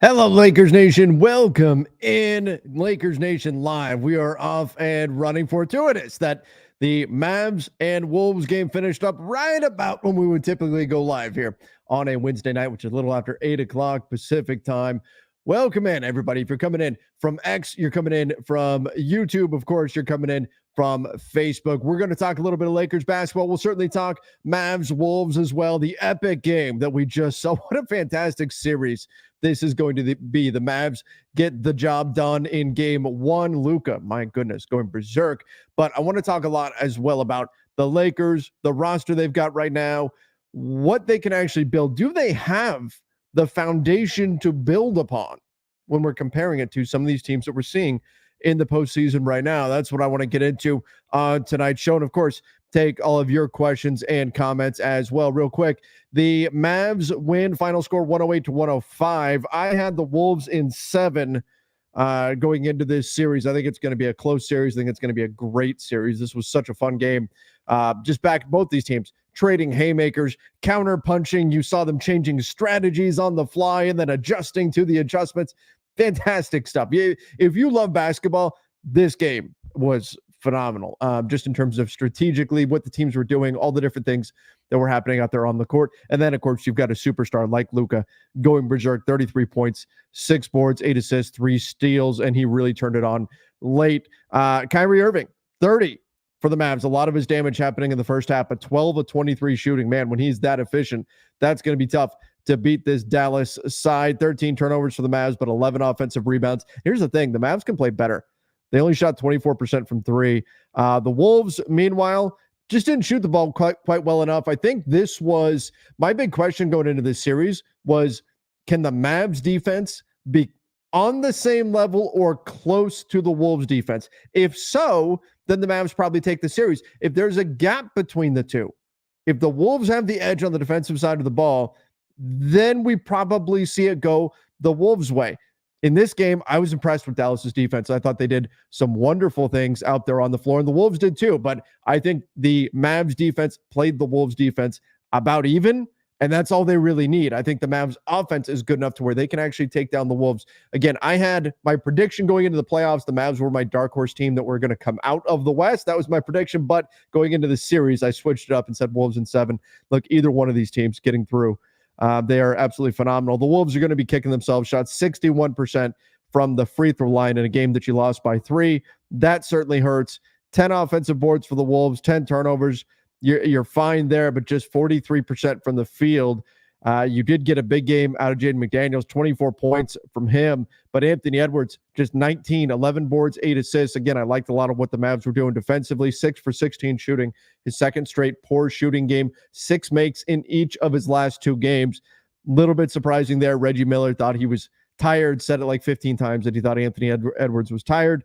Hello, Lakers Nation. Welcome in Lakers Nation Live. We are off and running fortuitous that the Mavs and Wolves game finished up right about when we would typically go live here on a Wednesday night, which is a little after 8 o'clock Pacific time. Welcome in, everybody. If you're coming in from X, you're coming in from YouTube. Of course, you're coming in from Facebook. We're going to talk a little bit of Lakers basketball. We'll certainly talk Mavs, Wolves as well. The epic game that we just saw. What a fantastic series this is going to be. The Mavs get the job done in game one. Luka, my goodness, going berserk. But I want to talk a lot as well about the Lakers, the roster they've got right now, what they can actually build. Do they have the foundation to build upon when we're comparing it to some of these teams that we're seeing in the postseason right now? That's what I want to get into on tonight's show. And of course, take all of your questions and comments as well. Real quick, the Mavs win, final score 108-105. I had the Wolves in 7 going into this series. I think it's going to be a close series. I think it's going to be a great series. This was such a fun game. Just back both these teams trading haymakers, counter punching. You saw them changing strategies on the fly and then adjusting to the adjustments. Fantastic stuff. If you love basketball, this game was phenomenal. Just in terms of strategically what the teams were doing, all the different things that were happening out there on the court. And then, of course, you've got a superstar like Luka going berserk, 33 points, 6 boards, 8 assists, 3 steals, and he really turned it on late. Kyrie Irving, 30 for the Mavs. A lot of his damage happening in the first half, but 12 of 23 shooting. Man, when he's that efficient, that's going to be tough to beat this Dallas side. 13 turnovers for the Mavs, but 11 offensive rebounds. Here's the thing. The Mavs can play better. They only shot 24% from 3. The Wolves, meanwhile, just didn't shoot the ball quite well enough. I think this was my big question going into this series was, can the Mavs defense be on the same level or close to the Wolves defense? If so, then the Mavs probably take the series. If there's a gap between the two, if the Wolves have the edge on the defensive side of the ball, then we probably see it go the Wolves' way. In this game, I was impressed with Dallas's defense. I thought they did some wonderful things out there on the floor, and the Wolves did too. But I think the Mavs defense played the Wolves defense about even, and that's all they really need. I think the Mavs offense is good enough to where they can actually take down the Wolves. Again, I had my prediction going into the playoffs. The Mavs were my dark horse team that were going to come out of the West. That was my prediction. But going into the series, I switched it up and said Wolves in 7. Look, either one of these teams getting through. They are absolutely phenomenal. The Wolves are going to be kicking themselves. Shot 61% from the free throw line in a game that you lost by 3. That certainly hurts. 10 offensive boards for the Wolves, 10 turnovers. You're fine there, but just 43% from the field. You did get a big game out of Jaden McDaniels, 24 points from him. But Anthony Edwards, just 19, 11 boards, 8 assists. Again, I liked a lot of what the Mavs were doing defensively. 6 for 16 shooting. His second straight poor shooting game. 6 makes in each of his last 2 games. Little bit surprising there. Reggie Miller thought he was tired. Said it like 15 times that he thought Anthony Edwards was tired.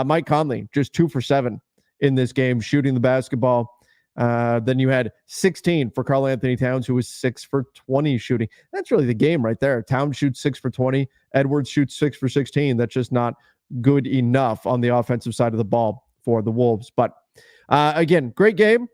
Mike Conley, just 2 for 7 in this game, shooting the basketball. Then you had 16 for Karl Anthony Towns, who was 6 for 20 shooting. That's really the game right there. Towns shoots 6 for 20. Edwards shoots 6 for 16. That's just not good enough on the offensive side of the ball for the Wolves. But again, great game.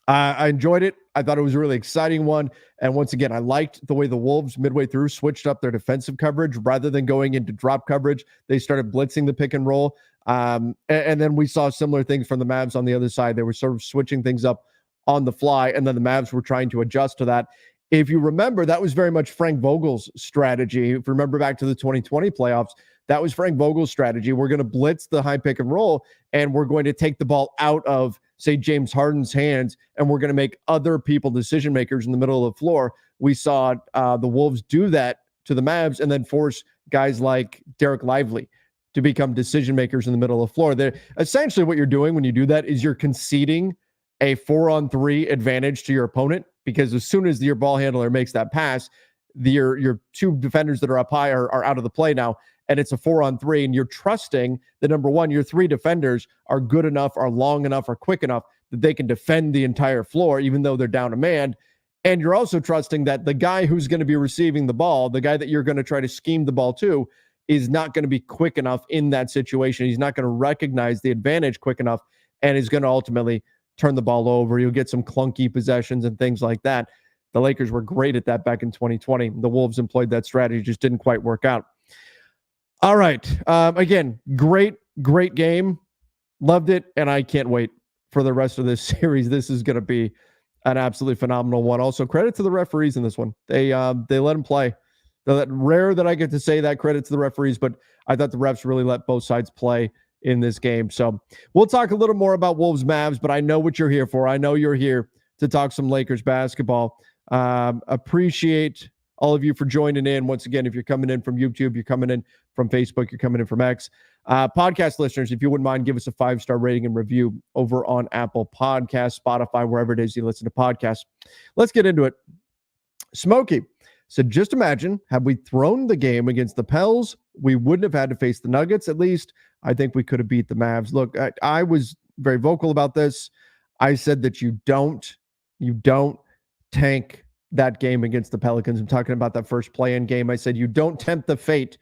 I enjoyed it. I thought it was a really exciting one. And once again, I liked the way the Wolves midway through switched up their defensive coverage rather than going into drop coverage. They started blitzing the pick and roll. And then we saw similar things from the Mavs on the other side. They were sort of switching things up on the fly, and then the Mavs were trying to adjust to that. If you remember, that was very much Frank Vogel's strategy. If you remember back to the 2020 playoffs, that was Frank Vogel's strategy. We're going to blitz the high pick and roll, and we're going to take the ball out of, say, James Harden's hands, and we're going to make other people decision makers in the middle of the floor. We saw the Wolves do that to the Mavs and then force guys like Derek Lively to become decision makers in the middle of the floor. They're, essentially what you're doing when you do that is you're conceding a 4-on-3 advantage to your opponent, because as soon as your ball handler makes that pass, your 2 defenders that are up high are out of the play now, and it's a 4-on-3, and you're trusting that, number one, your 3 defenders are good enough, are long enough, are quick enough that they can defend the entire floor, even though they're down a man. And you're also trusting that the guy who's going to be receiving the ball, the guy that you're going to try to scheme the ball to, is not going to be quick enough in that situation. He's not going to recognize the advantage quick enough, and is going to ultimately turn the ball over. You'll get some clunky possessions and things like that. The Lakers were great at that back in 2020. The Wolves employed that strategy, just didn't quite work out. All right. Again, great game. Loved it, and I can't wait for the rest of this series. This is going to be an absolutely phenomenal one. Also, credit to the referees in this one. They let them play. Rare that I get to say that, credit to the referees, but I thought the refs really let both sides play in this game. So we'll talk a little more about Wolves Mavs, but I know what you're here for. I know you're here to talk some Lakers basketball. Appreciate all of you for joining in. Once again, if you're coming in from YouTube, you're coming in from Facebook, you're coming in from X. Podcast listeners, if you wouldn't mind, give us a 5-star rating and review over on Apple Podcasts, Spotify, wherever it is you listen to podcasts. Let's get into it. Smokey said, just imagine, had we thrown the game against the Pels, we wouldn't have had to face the Nuggets. At least I think we could have beat the Mavs. Look, I was very vocal about this. I said that you don't tank that game against the Pelicans. I'm talking about that first play-in game. I said you don't tempt the fate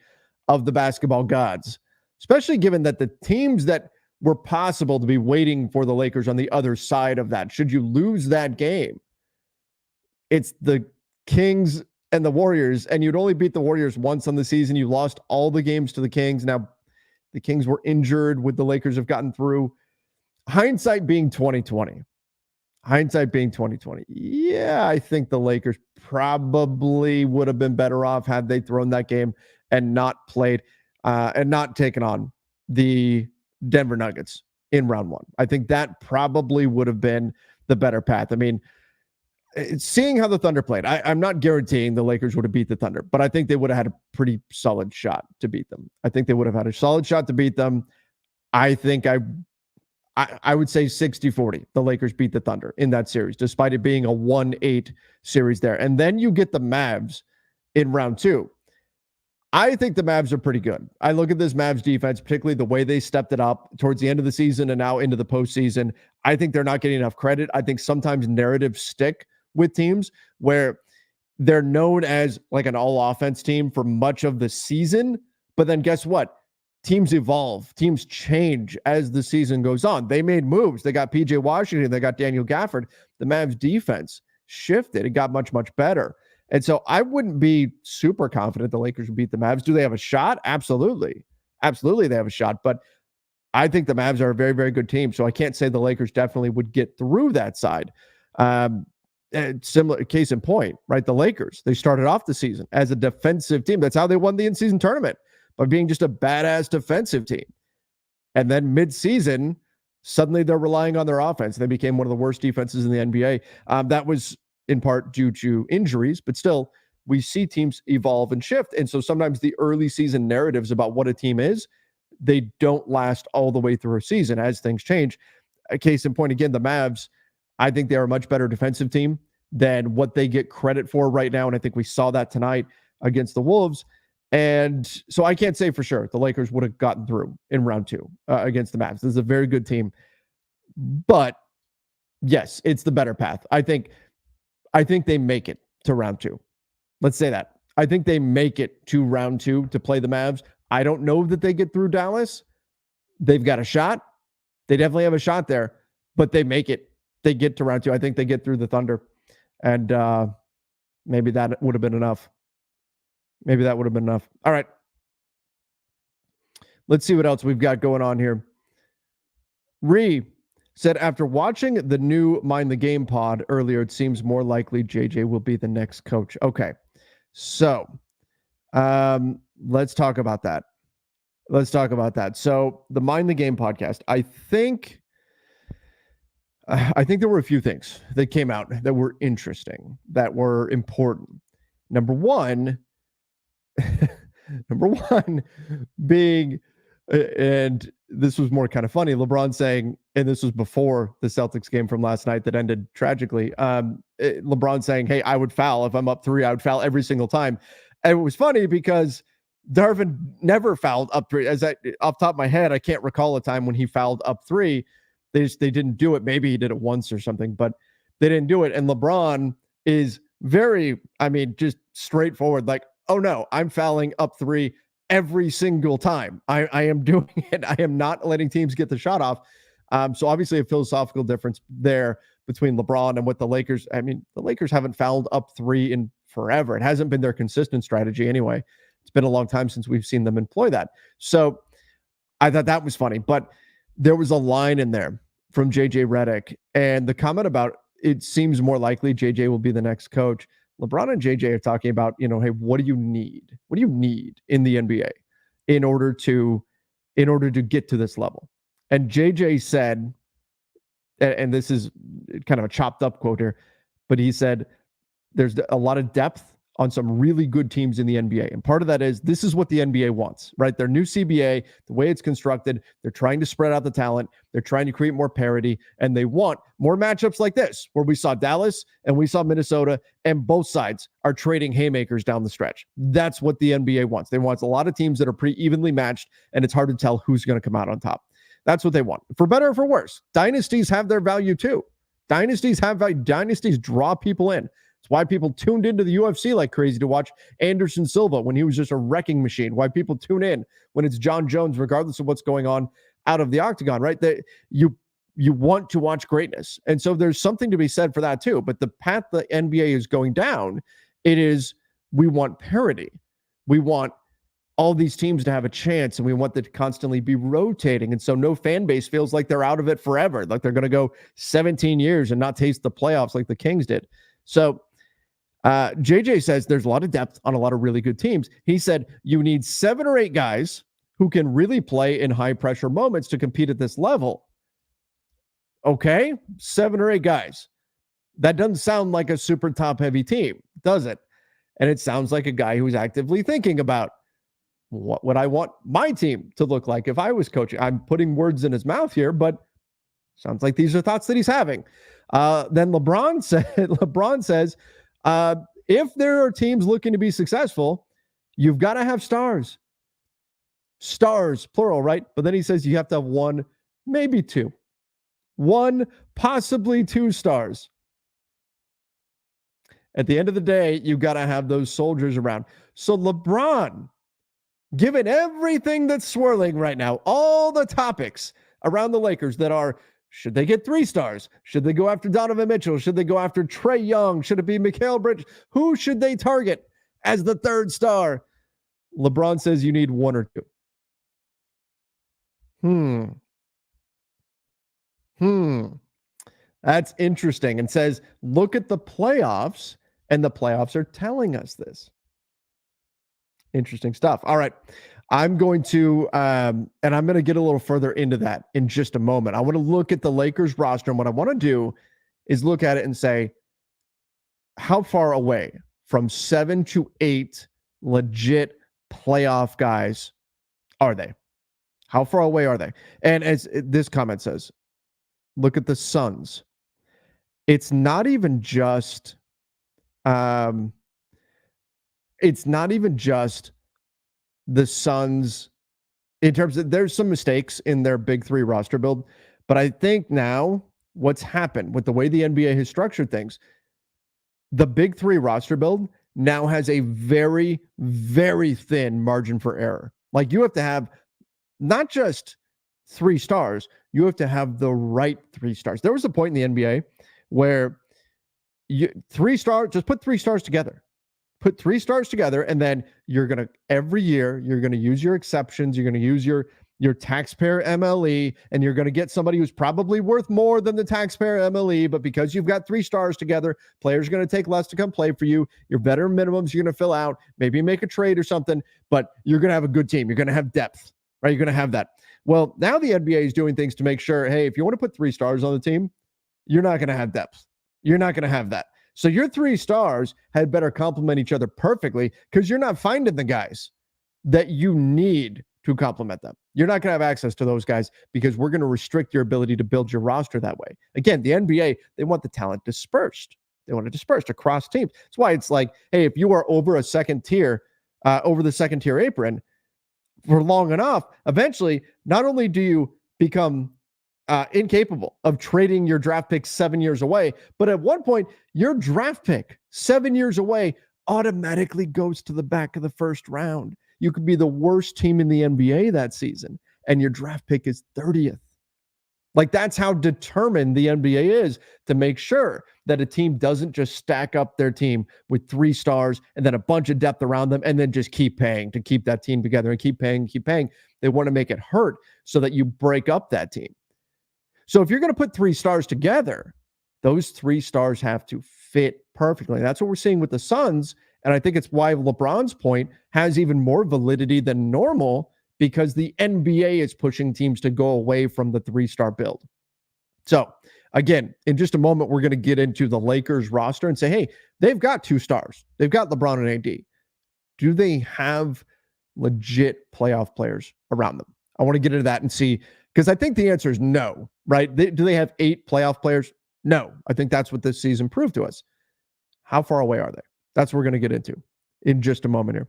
of the basketball gods, especially given that the teams that were possible to be waiting for the Lakers on the other side of that, should you lose that game, it's the Kings and the Warriors, and you'd only beat the Warriors once on the season. You lost all the games to the Kings. Now, the Kings were injured. Would the Lakers have gotten through? Hindsight being 2020. Yeah, I think the Lakers probably would have been better off had they thrown that game and not played and not taken on the Denver Nuggets in round one. I think that probably would have been the better path. I mean, seeing how the Thunder played, I'm not guaranteeing the Lakers would have beat the Thunder, but I think they would have had a pretty solid shot to beat them. I think I would say 60-40. The Lakers beat the Thunder in that series, despite it being a 1-8 series there. And then you get the Mavs in round two. I think the Mavs are pretty good. I look at this Mavs defense, particularly the way they stepped it up towards the end of the season and now into the postseason. I think they're not getting enough credit. I think sometimes narratives stick with teams where they're known as like an all-offense team for much of the season. But then guess what? Teams evolve. Teams change as the season goes on. They made moves. They got PJ Washington. They got Daniel Gafford. The Mavs defense shifted. It got much, much better. And so I wouldn't be super confident the Lakers would beat the Mavs. Do they have a shot? Absolutely. Absolutely, they have a shot. But I think the Mavs are a very, very good team. So I can't say the Lakers definitely would get through that side. Similar case in point, right? The Lakers, they started off the season as a defensive team. That's how they won the in-season tournament, by being just a badass defensive team. And then mid-season, suddenly they're relying on their offense. They became one of the worst defenses in the NBA. That was in part due to injuries, but still, we see teams evolve and shift. And so sometimes the early season narratives about what a team is, they don't last all the way through a season as things change. A case in point, again, the Mavs, I think they are a much better defensive team than what they get credit for right now. And I think we saw that tonight against the Wolves. And so I can't say for sure the Lakers would have gotten through in round two against the Mavs. This is a very good team. But yes, it's the better path. I think they make it to round two. Let's say that. I think they make it to round two to play the Mavs. I don't know that they get through Dallas. They've got a shot. They definitely have a shot there, but they make it. They get to round two. I think they get through the Thunder. And maybe that would have been enough. All right. Let's see what else we've got going on here. Ree said, after watching the new Mind the Game pod earlier, it seems more likely JJ will be the next coach. Okay. So let's talk about that. So the Mind the Game podcast, I think there were a few things that came out that were interesting, that were important. Number one being, and this was more kind of funny, LeBron saying, and this was before the Celtics game from last night that ended tragically, LeBron saying, hey, I would foul if I'm up 3, I would foul every single time. And it was funny because Darvin never fouled up 3. Off top of my head, I can't recall a time when he fouled up 3. They didn't do it. Maybe he did it once or something, but they didn't do it. And LeBron is very, just straightforward, like, oh no, I'm fouling up 3 every single time. I am doing it. I am not letting teams get the shot off. So obviously a philosophical difference there. between LeBron and what the Lakers. I mean, the Lakers haven't fouled up three in forever. It hasn't been their consistent strategy anyway. It's been a long time since we've seen them employ that. So I thought that was funny, but there was a line in there from JJ Redick, and the comment about it seems more likely JJ will be the next coach. LeBron and JJ are talking about, hey, what do you need? What do you need in the NBA in order to get to this level? And JJ said, and this is kind of a chopped up quote here, but he said, there's a lot of depth on some really good teams in the NBA. And part of that is this is what the NBA wants, right? Their new CBA, the way it's constructed, they're trying to spread out the talent. They're trying to create more parity, and they want more matchups like this, where we saw Dallas and we saw Minnesota, and both sides are trading haymakers down the stretch. That's what the NBA wants. They want a lot of teams that are pretty evenly matched, and it's hard to tell who's going to come out on top. That's what they want. For better or for worse, dynasties have their value too. Dynasties have value. Dynasties draw people in. It's why people tuned into the UFC like crazy to watch Anderson Silva when he was just a wrecking machine. Why people tune in when it's John Jones, regardless of what's going on out of the octagon, right? That you want to watch greatness. And so there's something to be said for that too. But the path the NBA is going down, we want parity. We want all these teams to have a chance, and we want them to constantly be rotating. And so no fan base feels like they're out of it forever, like they're going to go 17 years and not taste the playoffs like the Kings did. So JJ says there's a lot of depth on a lot of really good teams. He said you need 7 or 8 guys who can really play in high pressure moments to compete at this level. Okay, 7 or 8 guys. That doesn't sound like a super top heavy team, does it? And it sounds like a guy who's actively thinking about what would I want my team to look like if I was coaching. I'm putting words in his mouth here, but sounds like these are thoughts that he's having. Then LeBron says, if there are teams looking to be successful, you've got to have stars. Stars, plural, right? But then he says you have to have 1, maybe 2. 1, possibly 2 stars. At the end of the day, you've got to have those soldiers around. So LeBron, given everything that's swirling right now, all the topics around the Lakers that are, should they get 3 stars? Should they go after Donovan Mitchell? Should they go after Trae Young? Should it be Mikal Bridges? Who should they target as the 3rd star? LeBron says you need 1 or 2. That's interesting. And says, look at the playoffs, and the playoffs are telling us this. Interesting stuff. All right. I'm going to, and I'm going to get a little further into that in just a moment. I want to look at the Lakers roster, and what I want to do is look at it and say, how far away from 7 to 8 legit playoff guys are they? How far away are they? And as this comment says, look at the Suns. It's not even just, the Suns in terms of, there's some mistakes in their big 3 roster build, but I think now what's happened with the way the NBA has structured things, the big 3 roster build now has a very, very thin margin for error. Like, you have to have not just 3 stars, you have to have the right 3 stars. There was a point in the NBA where 3 stars, just put 3 stars together. Put 3 stars together, and then you're going to, every year, you're going to use your exceptions. You're going to use your taxpayer MLE, and you're going to get somebody who's probably worth more than the taxpayer MLE, but because you've got 3 stars together, players are going to take less to come play for you. Your veteran minimums you're going to fill out, maybe make a trade or something, but you're going to have a good team. You're going to have depth, right? You're going to have that. Well, now the NBA is doing things to make sure, hey, if you want to put 3 stars on the team, you're not going to have depth. You're not going to have that. So your 3 stars had better complement each other perfectly, because you're not finding the guys that you need to complement them. You're not going to have access to those guys because we're going to restrict your ability to build your roster that way. Again, the NBA, they want the talent dispersed. They want it dispersed across teams. That's why it's like, hey, if you are over a second tier, over the second tier apron for long enough, eventually, not only do you become incapable of trading your draft pick 7 years away, but at one point, your draft pick 7 years away automatically goes to the back of the first round. You could be the worst team in the NBA that season, and your draft pick is 30th. Like, that's how determined the NBA is to make sure that a team doesn't just stack up their team with 3 stars and then a bunch of depth around them and then just keep paying to keep that team together and keep paying, keep paying. They want to make it hurt so that you break up that team. So if you're going to put 3 stars together, those 3 stars have to fit perfectly. That's what we're seeing with the Suns. And I think it's why LeBron's point has even more validity than normal, because the NBA is pushing teams to go away from the 3-star build. So again, in just a moment, we're going to get into the Lakers roster and say, hey, they've got 2 stars. They've got LeBron and AD. Do they have legit playoff players around them? I want to get into that and see, because I think the answer is no, right? Do they have 8 playoff players? No. I think that's what this season proved to us. How far away are they? That's what we're going to get into in just a moment here.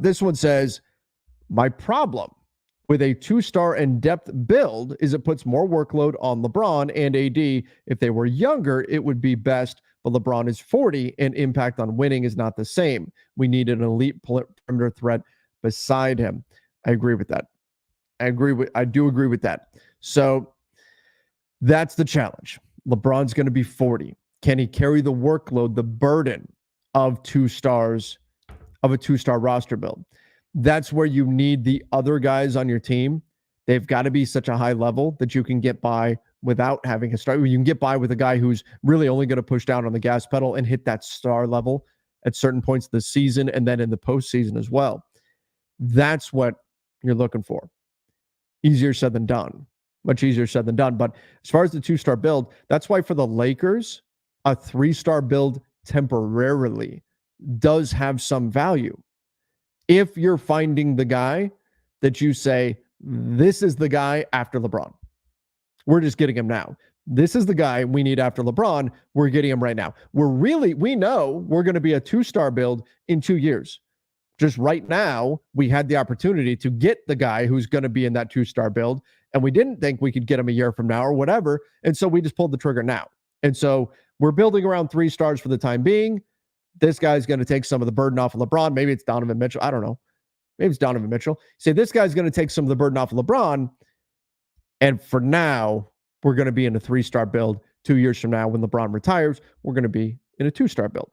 This one says, my problem with a 2-star and depth build is it puts more workload on LeBron and AD. If they were younger, it would be best, but LeBron is 40 and impact on winning is not the same. We need an elite perimeter threat beside him. I agree with that. I do agree with that. So that's the challenge. LeBron's going to be 40. Can he carry the workload, the burden of 2 stars, of a 2-star roster build? That's where you need the other guys on your team. They've got to be such a high level that you can get by without having a star. You can get by with a guy who's really only going to push down on the gas pedal and hit that star level at certain points of the season and then in the postseason as well. That's what you're looking for. Easier said than done. Much easier said than done. But as far as the 2-star build, that's why for the Lakers, a 3-star build temporarily does have some value. If you're finding the guy that you say, this is the guy after LeBron, we're just getting him now. This is the guy we need after LeBron. We're getting him right now. We know we're going to be a 2-star build in 2 years. Just right now, we had the opportunity to get the guy who's going to be in that 2-star build, and we didn't think we could get him a year from now or whatever. And so we just pulled the trigger now. And so we're building around 3 stars for the time being. This guy's going to take some of the burden off of LeBron. Maybe it's Donovan Mitchell. I don't know. Maybe it's Donovan Mitchell. Say this guy's going to take some of the burden off of LeBron. And for now, we're going to be in a 3-star build. 2 years from now, when LeBron retires, we're going to be in a 2-star build.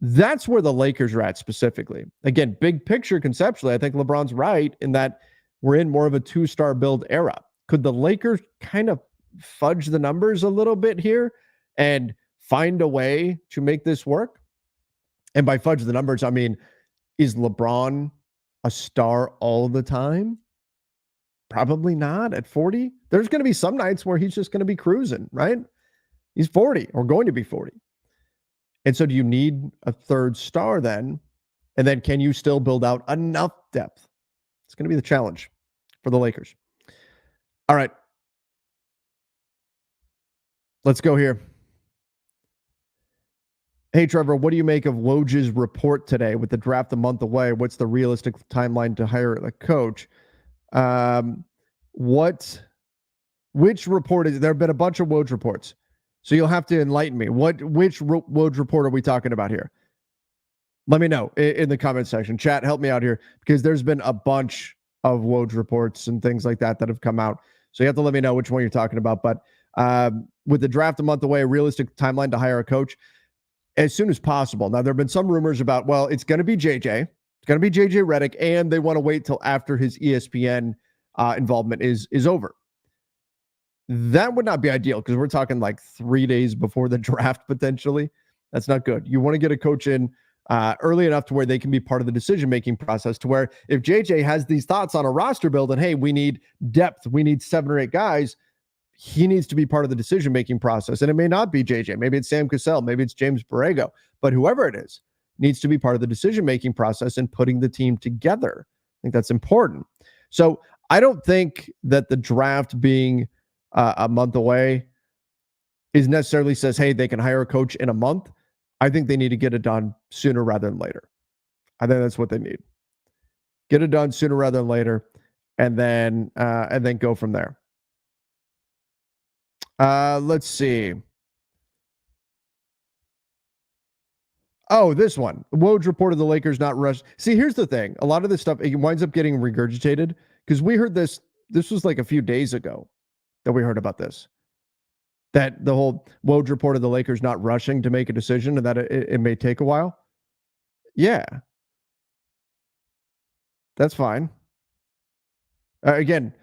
That's where the Lakers are at specifically. Again, big picture conceptually, I think LeBron's right in that we're in more of a 2-star build era. Could the Lakers kind of fudge the numbers a little bit here and find a way to make this work? And by fudge the numbers, I mean, is LeBron a star all the time? Probably not at 40. There's going to be some nights where he's just going to be cruising, right? He's 40 or going to be 40. And so do you need a 3rd star then? And then can you still build out enough depth? It's going to be the challenge for the Lakers. All right. Let's go here. Hey, Trevor, what do you make of Woj's report today with the draft a month away? What's the realistic timeline to hire a coach? Which report is there? Have been a bunch of Woj reports. So you'll have to enlighten me. Which Woj report are we talking about here? Let me know in the comment section. Chat, help me out here, because there's been a bunch of Woj reports and things like that have come out. So you have to let me know which one you're talking about. But with the draft a month away, a realistic timeline to hire a coach as soon as possible. Now, there have been some rumors about, well, it's going to be JJ. It's going to be JJ Redick, and they want to wait till after his ESPN involvement is over. That would not be ideal, because we're talking like 3 days before the draft, potentially. That's not good. You want to get a coach in early enough to where they can be part of the decision-making process, to where if JJ has these thoughts on a roster build and, hey, we need depth, we need 7 or 8 guys, he needs to be part of the decision-making process. And it may not be JJ. Maybe it's Sam Cassell. Maybe it's James Borrego. But whoever it is needs to be part of the decision-making process and putting the team together. I think that's important. So I don't think that the draft being a month away is necessarily says, hey, they can hire a coach in a month. I think they need to get it done sooner rather than later. I think that's what they need. Get it done sooner rather than later, and then go from there. Let's see. Oh, this one. Woj reported the Lakers not rushed. See, here's the thing. A lot of this stuff, it winds up getting regurgitated, because we heard this was like a few days ago. that we heard about this. That the whole Woj reported the Lakers not rushing to make a decision and that it may take a while. Yeah, that's fine. Again,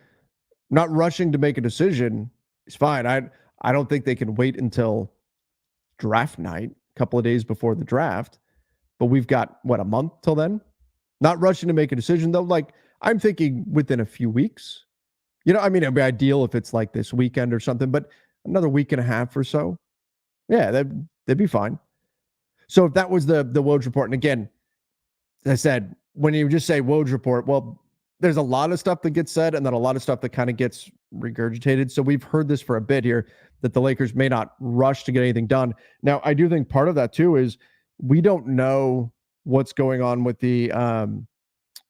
not rushing to make a decision is fine. I don't think they can wait until draft night, a couple of days before the draft. But we've got what, a month till then? Not rushing to make a decision though. Like I'm thinking within a few weeks. I mean, it'd be ideal if it's like this weekend or something, but another week and a half or so. Yeah, that'd be fine. So if that was the Woj report, and again, as I said, when you just say Woj report, well, there's a lot of stuff that gets said and then a lot of stuff that kind of gets regurgitated. So we've heard this for a bit here that the Lakers may not rush to get anything done. Now, I do think part of that too is we don't know what's going on with the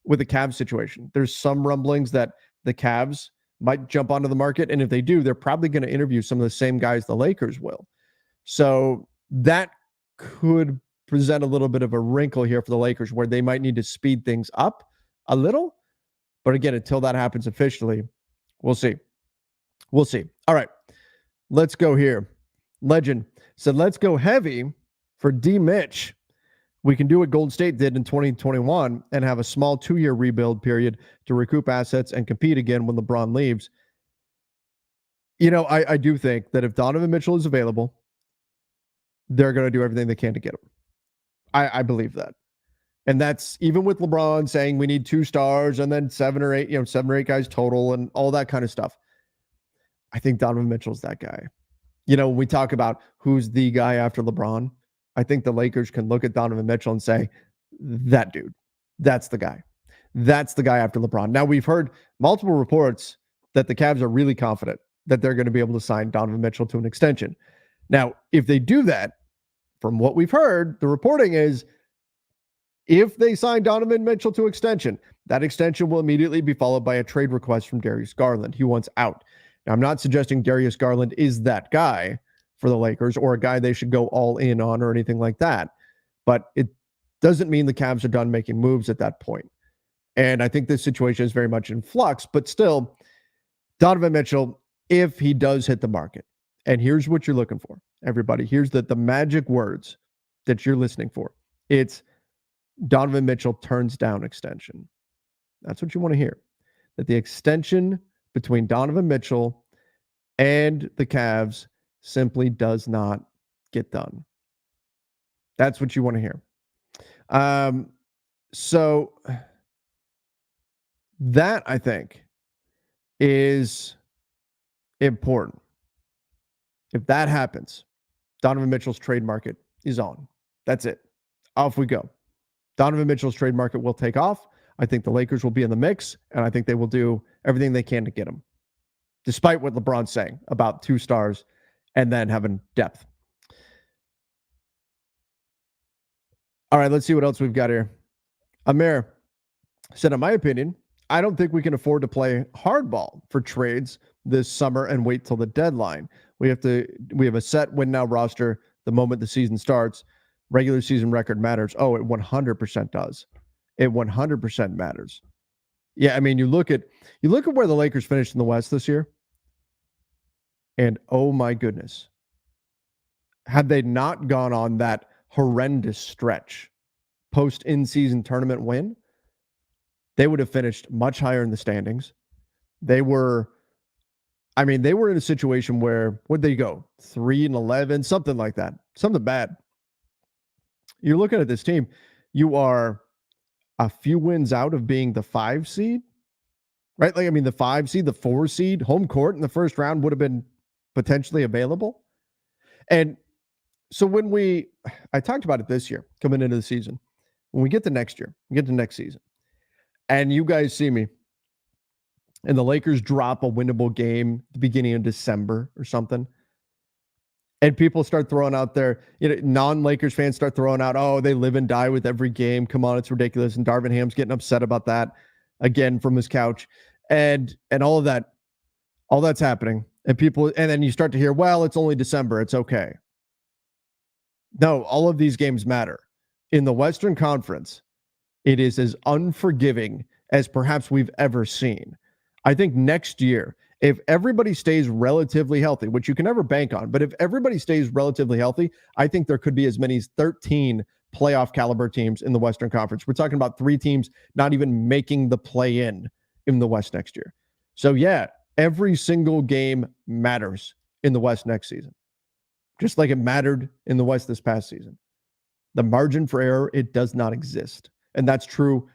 Cavs situation. There's some rumblings that the Cavs might jump onto the market, and if they do, they're probably going to interview some of the same guys the Lakers will. So that could present a little bit of a wrinkle here for the Lakers where they might need to speed things up a little. But again, until that happens officially, we'll see. We'll see. All right, let's go here. Legend said, let's go heavy for D. Mitch. We can do what Golden State did in 2021 and have a small 2-year rebuild period to recoup assets and compete again when LeBron leaves. I do think that if Donovan Mitchell is available, they're going to do everything they can to get him. I believe that. And that's even with LeBron saying we need 2 stars and then 7 or 8 guys total and all that kind of stuff. I think Donovan Mitchell's that guy. When we talk about who's the guy after LeBron, I think the Lakers can look at Donovan Mitchell and say, that dude, that's the guy. That's the guy after LeBron. Now, we've heard multiple reports that the Cavs are really confident that they're going to be able to sign Donovan Mitchell to an extension. Now, if they do that, from what we've heard, the reporting is if they sign Donovan Mitchell to extension, that extension will immediately be followed by a trade request from Darius Garland. He wants out. Now, I'm not suggesting Darius Garland is that guy for the Lakers or a guy they should go all in on or anything like that. But it doesn't mean the Cavs are done making moves at that point. And I think this situation is very much in flux, but still, Donovan Mitchell, if he does hit the market, and here's what you're looking for, everybody, here's the magic words that you're listening for. It's Donovan Mitchell turns down extension. That's what you want to hear. That the extension between Donovan Mitchell and the Cavs simply does not get done. That's what you want to hear. So that, I think, is important. If that happens, Donovan Mitchell's trade market is on. That's it. Off we go. Donovan Mitchell's trade market will take off. I think the Lakers will be in the mix, and I think they will do everything they can to get him, despite what LeBron's saying about 2 stars and then having depth. All right, let's see what else we've got here. Amir said, in my opinion, I don't think we can afford to play hardball for trades this summer and wait till the deadline. We have a set win now roster the moment the season starts. Regular season record matters. Oh, it 100% does. It 100% matters. Yeah, I mean, you look at where the Lakers finished in the West this year, and oh my goodness, had they not gone on that horrendous stretch post in-season tournament win, they would have finished much higher in the standings. They were in a situation where, where'd they go? 3-11, something like that. Something bad. You're looking at this team, you are a few wins out of being the 5 seed, right? The 5 seed, the 4 seed, home court in the first round would have been potentially available. And so I talked about it this year coming into the season. When we get to next year, we get to next season, and you guys see me, and the Lakers drop a winnable game at the beginning of December or something, and people start throwing out there, non-Lakers fans start throwing out, oh, they live and die with every game. Come on, it's ridiculous. And Darvin Ham's getting upset about that again from his couch, and all of that, all that's happening, and then you start to hear, well, it's only December, it's okay. No, all of these games matter. In the Western Conference, it is as unforgiving as perhaps we've ever seen. I think next year, If everybody stays relatively healthy, which you can never bank on, but if everybody stays relatively healthy, I think there could be as many as 13 playoff caliber teams in the Western Conference. We're talking about 3 teams not even making the play-in the West next year. So yeah, every single game matters in the West next season, just like it mattered in the West this past season. The margin for error, it does not exist. And that's true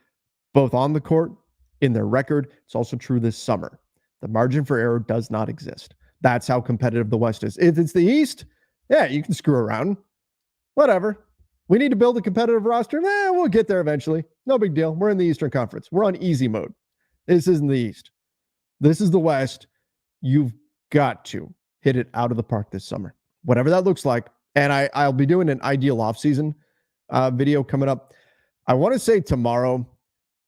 both on the court, in their record. It's also true this summer. The margin for error does not exist. That's how competitive the West is. If it's the East, yeah, you can screw around. Whatever. We need to build a competitive roster. We'll get there eventually. No big deal. We're in the Eastern Conference. We're on easy mode. This isn't the East. This is the West. You've got to hit it out of the park this summer, whatever that looks like. And I'll be doing an ideal offseason video coming up. I want to say tomorrow.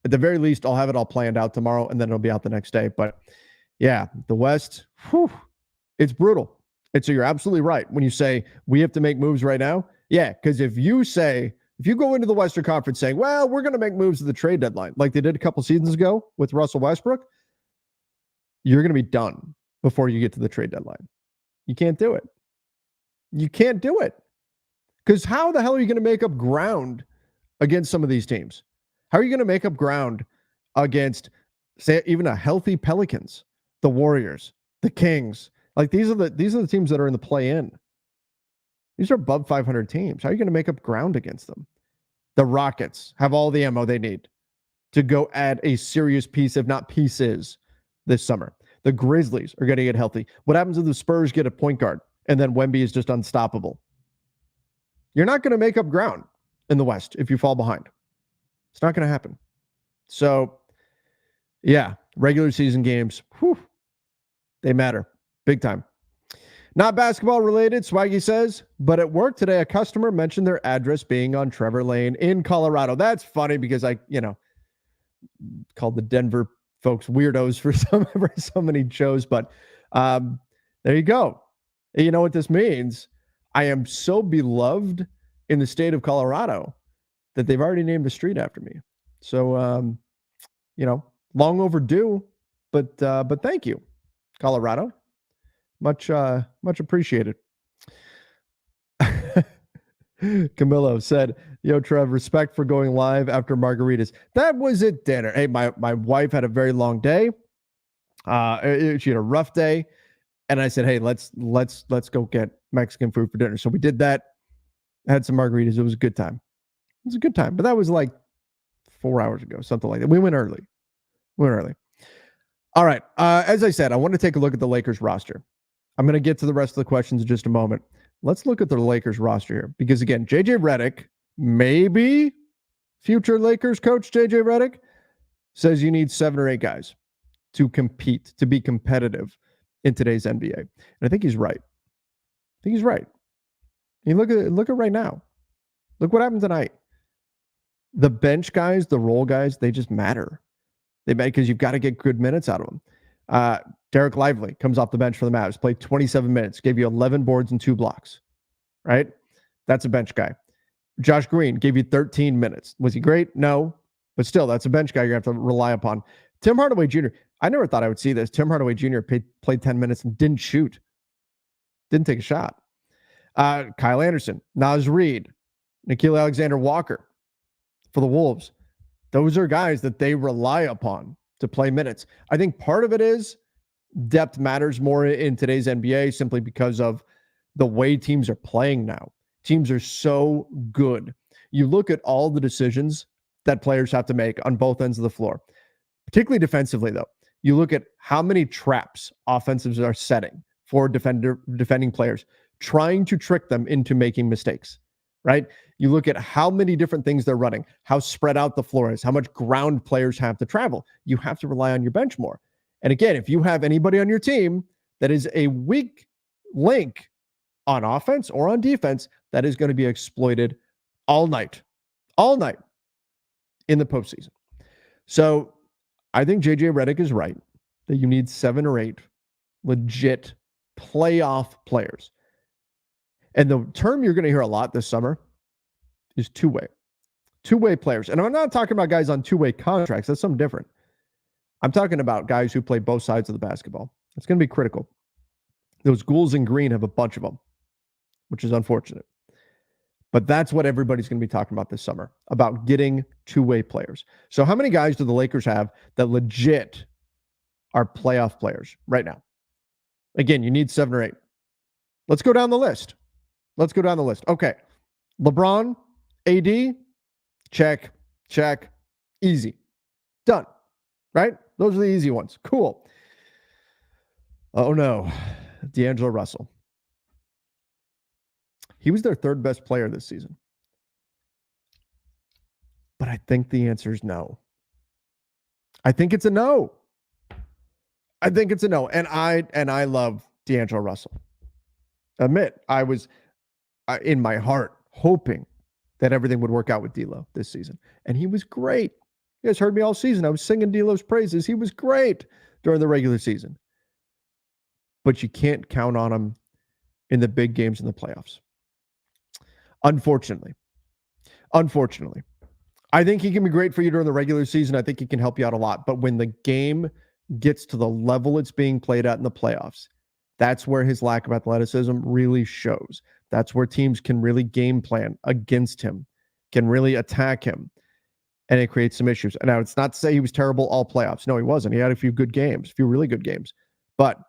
At the very least, I'll have it all planned out tomorrow, and then it'll be out the next day. But yeah, the West, it's brutal. And so you're absolutely right when you say we have to make moves right now. Yeah, because if you go into the Western Conference saying, well, we're going to make moves at the trade deadline, like they did a couple seasons ago with Russell Westbrook, you're going to be done before you get to the trade deadline. You can't do it. You can't do it. Because how the hell are you going to make up ground against some of these teams? How are you going to make up ground against, say, even a healthy Pelicans, the Warriors, the Kings? Like these are the teams that are in the play-in. These are above 500 teams. How are you going to make up ground against them? The Rockets have all the ammo they need to go add a serious piece, if not pieces, this summer. The Grizzlies are going to get healthy. What happens if the Spurs get a point guard and then Wemby is just unstoppable? You're not going to make up ground in the West if you fall behind. It's not going to happen. So, yeah, regular season games, they matter big time. Not basketball related, Swaggy says, but at work today, a customer mentioned their address being on Trevor Lane in Colorado. That's funny because I called the Denver folks weirdos for so many shows, but there you go. You know what this means? I am so beloved in the state of Colorado that they've already named a street after me. So, long overdue, but thank you, Colorado. Much appreciated. Camillo said, yo, Trev, respect for going live after margaritas. That was at dinner. Hey, my wife had a very long day. She had a rough day. And I said, hey, let's go get Mexican food for dinner. So we did that. Had some margaritas. It was a good time. It was a good time. But that was like 4 hours ago, something like that. We went early. All right. As I said, I want to take a look at the Lakers roster. I'm going to get to the rest of the questions in just a moment. Let's look at the Lakers roster here. Because again, JJ Redick, maybe future Lakers coach JJ Redick, says you need 7 or 8 guys to compete, to be competitive in today's NBA. And I think he's right. You look at right now. Look what happened tonight. The bench guys, the role guys, they just matter. They matter because you've got to get good minutes out of them. Derek Lively comes off the bench for the Mavs, played 27 minutes, gave you 11 boards and 2 blocks, right? That's a bench guy. Josh Green gave you 13 minutes. Was he great? No, but still, that's a bench guy you're going to have to rely upon. Tim Hardaway Jr., I never thought I would see this. Tim Hardaway Jr. played 10 minutes and didn't shoot. Didn't take a shot. Kyle Anderson, Naz Reid, Nickeil Alexander-Walker for the Wolves. Those are guys that they rely upon to play minutes. I think part of it is depth matters more in today's NBA simply because of the way teams are playing now. Teams are so good. You look at all the decisions that players have to make on both ends of the floor, particularly defensively, though. You look at how many traps offensives are setting for defending players, trying to trick them into making mistakes, right? You look at how many different things they're running, how spread out the floor is, how much ground players have to travel. You have to rely on your bench more. And again, if you have anybody on your team that is a weak link on offense or on defense, that is going to be exploited all night in the postseason. So I think JJ Redick is right that you need 7 or 8 legit playoff players. And the term you're going to hear a lot this summer is two-way players. And I'm not talking about guys on 2-way contracts. That's something different. I'm talking about guys who play both sides of the basketball. It's going to be critical. Those ghouls in green have a bunch of them, which is unfortunate. But that's what everybody's going to be talking about this summer, about getting two-way players. So how many guys do the Lakers have that legit are playoff players right now? Again, you need 7 or 8. Let's go down the list. Okay. LeBron, AD, check. Easy. Done. Right? Those are the easy ones. Cool. Oh, no. D'Angelo Russell. He was their third best player this season. But I think the answer is no. I think it's a no. And I love D'Angelo Russell. Admit, I was in my heart hoping that everything would work out with D'Lo this season. And he was great. You guys heard me all season. I was singing D'Lo's praises. He was great during the regular season. But you can't count on him in the big games in the playoffs. Unfortunately. I think he can be great for you during the regular season. I think he can help you out a lot. But when the game gets to the level it's being played at in the playoffs, that's where his lack of athleticism really shows. That's where teams can really game plan against him, can really attack him, and it creates some issues. And now it's not to say he was terrible all playoffs. No, he wasn't. He had a few really good games. But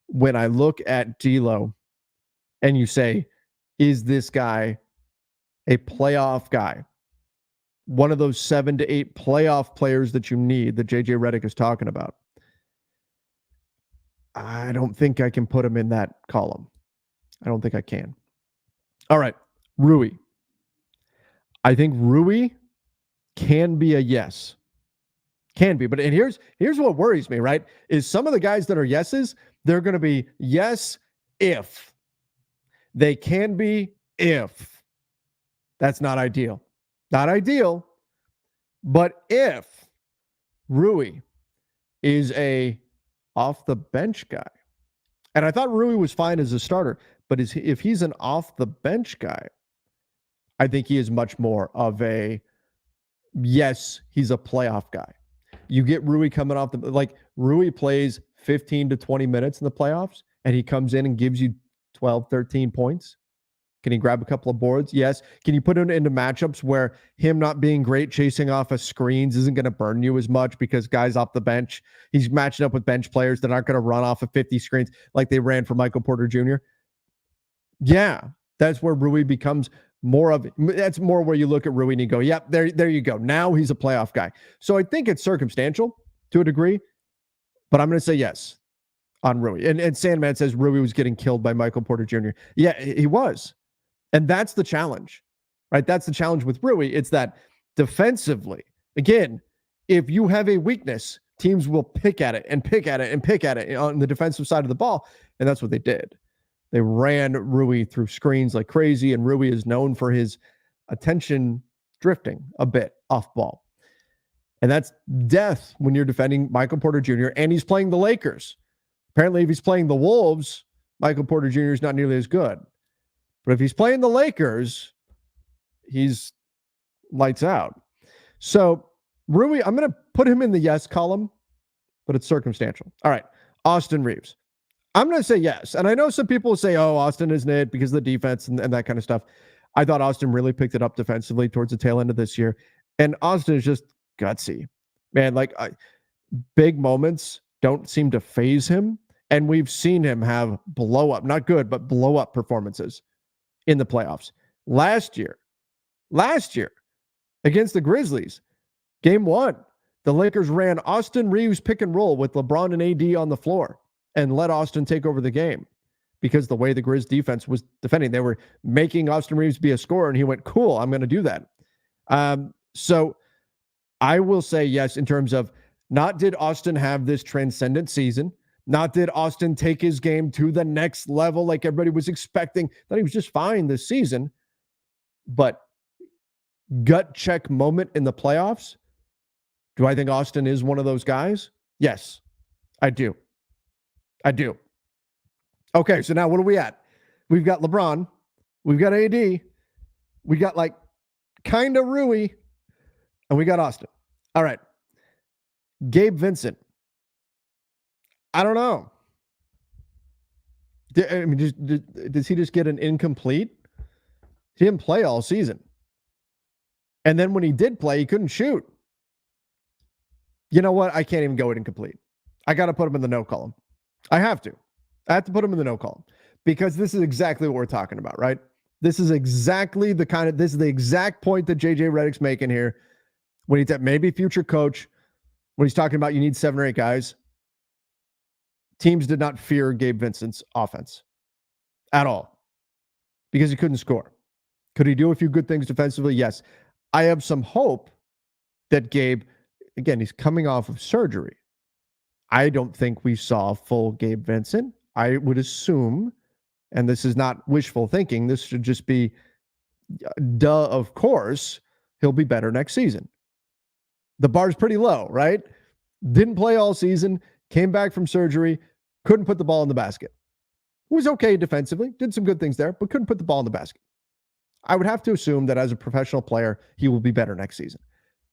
when I look at D'Lo and you say, is this guy a playoff guy? One of those 7 to 8 playoff players that you need that JJ Redick is talking about. I don't think I can put him in that column. I don't think I can. All right, Rui. I think Rui can be a yes. Can be, but and here's what worries me, right? Is some of the guys that are yeses, they're going to be yes if. They can be if. That's not ideal. Not ideal. But if Rui is a off the bench guy, and I thought Rui was fine as a starter, but if he's an off the bench guy, I think he is much more of a yes, he's a playoff guy. You get Rui coming off Rui plays 15 to 20 minutes in the playoffs, and he comes in and gives you 12, 13 points. Can he grab a couple of boards? Yes. Can you put him into matchups where him not being great chasing off of screens isn't going to burn you as much because guys off the bench, he's matching up with bench players that aren't going to run off of 50 screens like they ran for Michael Porter Jr.? Yeah, that's where Rui becomes that's more where you look at Rui and you go, yep, there you go. Now he's a playoff guy. So I think it's circumstantial to a degree, but I'm going to say yes on Rui. And Sandman says Rui was getting killed by Michael Porter Jr. Yeah, he was. And that's the challenge, right? That's the challenge with Rui. It's that defensively, again, if you have a weakness, teams will pick at it on the defensive side of the ball. And that's what they did. They ran Rui through screens like crazy, and Rui is known for his attention drifting a bit off ball. And that's death when you're defending Michael Porter Jr. and he's playing the Lakers. Apparently, if he's playing the Wolves, Michael Porter Jr. is not nearly as good. But if he's playing the Lakers, he's lights out. So Rui, I'm going to put him in the yes column, but it's circumstantial. All right, Austin Reeves. I'm going to say yes. And I know some people will say, oh, Austin isn't it because of the defense and that kind of stuff. I thought Austin really picked it up defensively towards the tail end of this year. And Austin is just gutsy. Man, big moments don't seem to phase him. And we've seen him have blow up, not good, but blow up performances in the playoffs. Last year against the Grizzlies, game 1, the Lakers ran Austin Reeves pick and roll with LeBron and AD on the floor and let Austin take over the game because the way the Grizz defense was defending, they were making Austin Reeves be a scorer, and he went, cool, I'm going to do that. So I will say yes in terms of not did Austin have this transcendent season, not did Austin take his game to the next level like everybody was expecting. That he was just fine this season. But gut check moment in the playoffs, do I think Austin is one of those guys? Yes, I do. Okay, so now what are we at? We've got LeBron. We've got AD. We got kind of Rui. And we got Austin. All right. Gabe Vincent. I don't know. I mean, does he just get an incomplete? He didn't play all season. And then when he did play, he couldn't shoot. You know what? I can't even go incomplete. I got to put him in the no column. I have to put him in the no column because this is exactly what we're talking about, right? This is exactly this is the exact point that JJ Redick's making here when he's at maybe future coach, when he's talking about you need 7 or 8 guys. Teams did not fear Gabe Vincent's offense at all because he couldn't score. Could he do a few good things defensively? Yes. I have some hope that Gabe, again, he's coming off of surgery. I don't think we saw full Gabe Vincent. I would assume, and this is not wishful thinking, this should just be duh, of course, he'll be better next season. The bar's pretty low, right? Didn't play all season, came back from surgery, couldn't put the ball in the basket. Was okay defensively, did some good things there, but couldn't put the ball in the basket. I would have to assume that as a professional player, he will be better next season.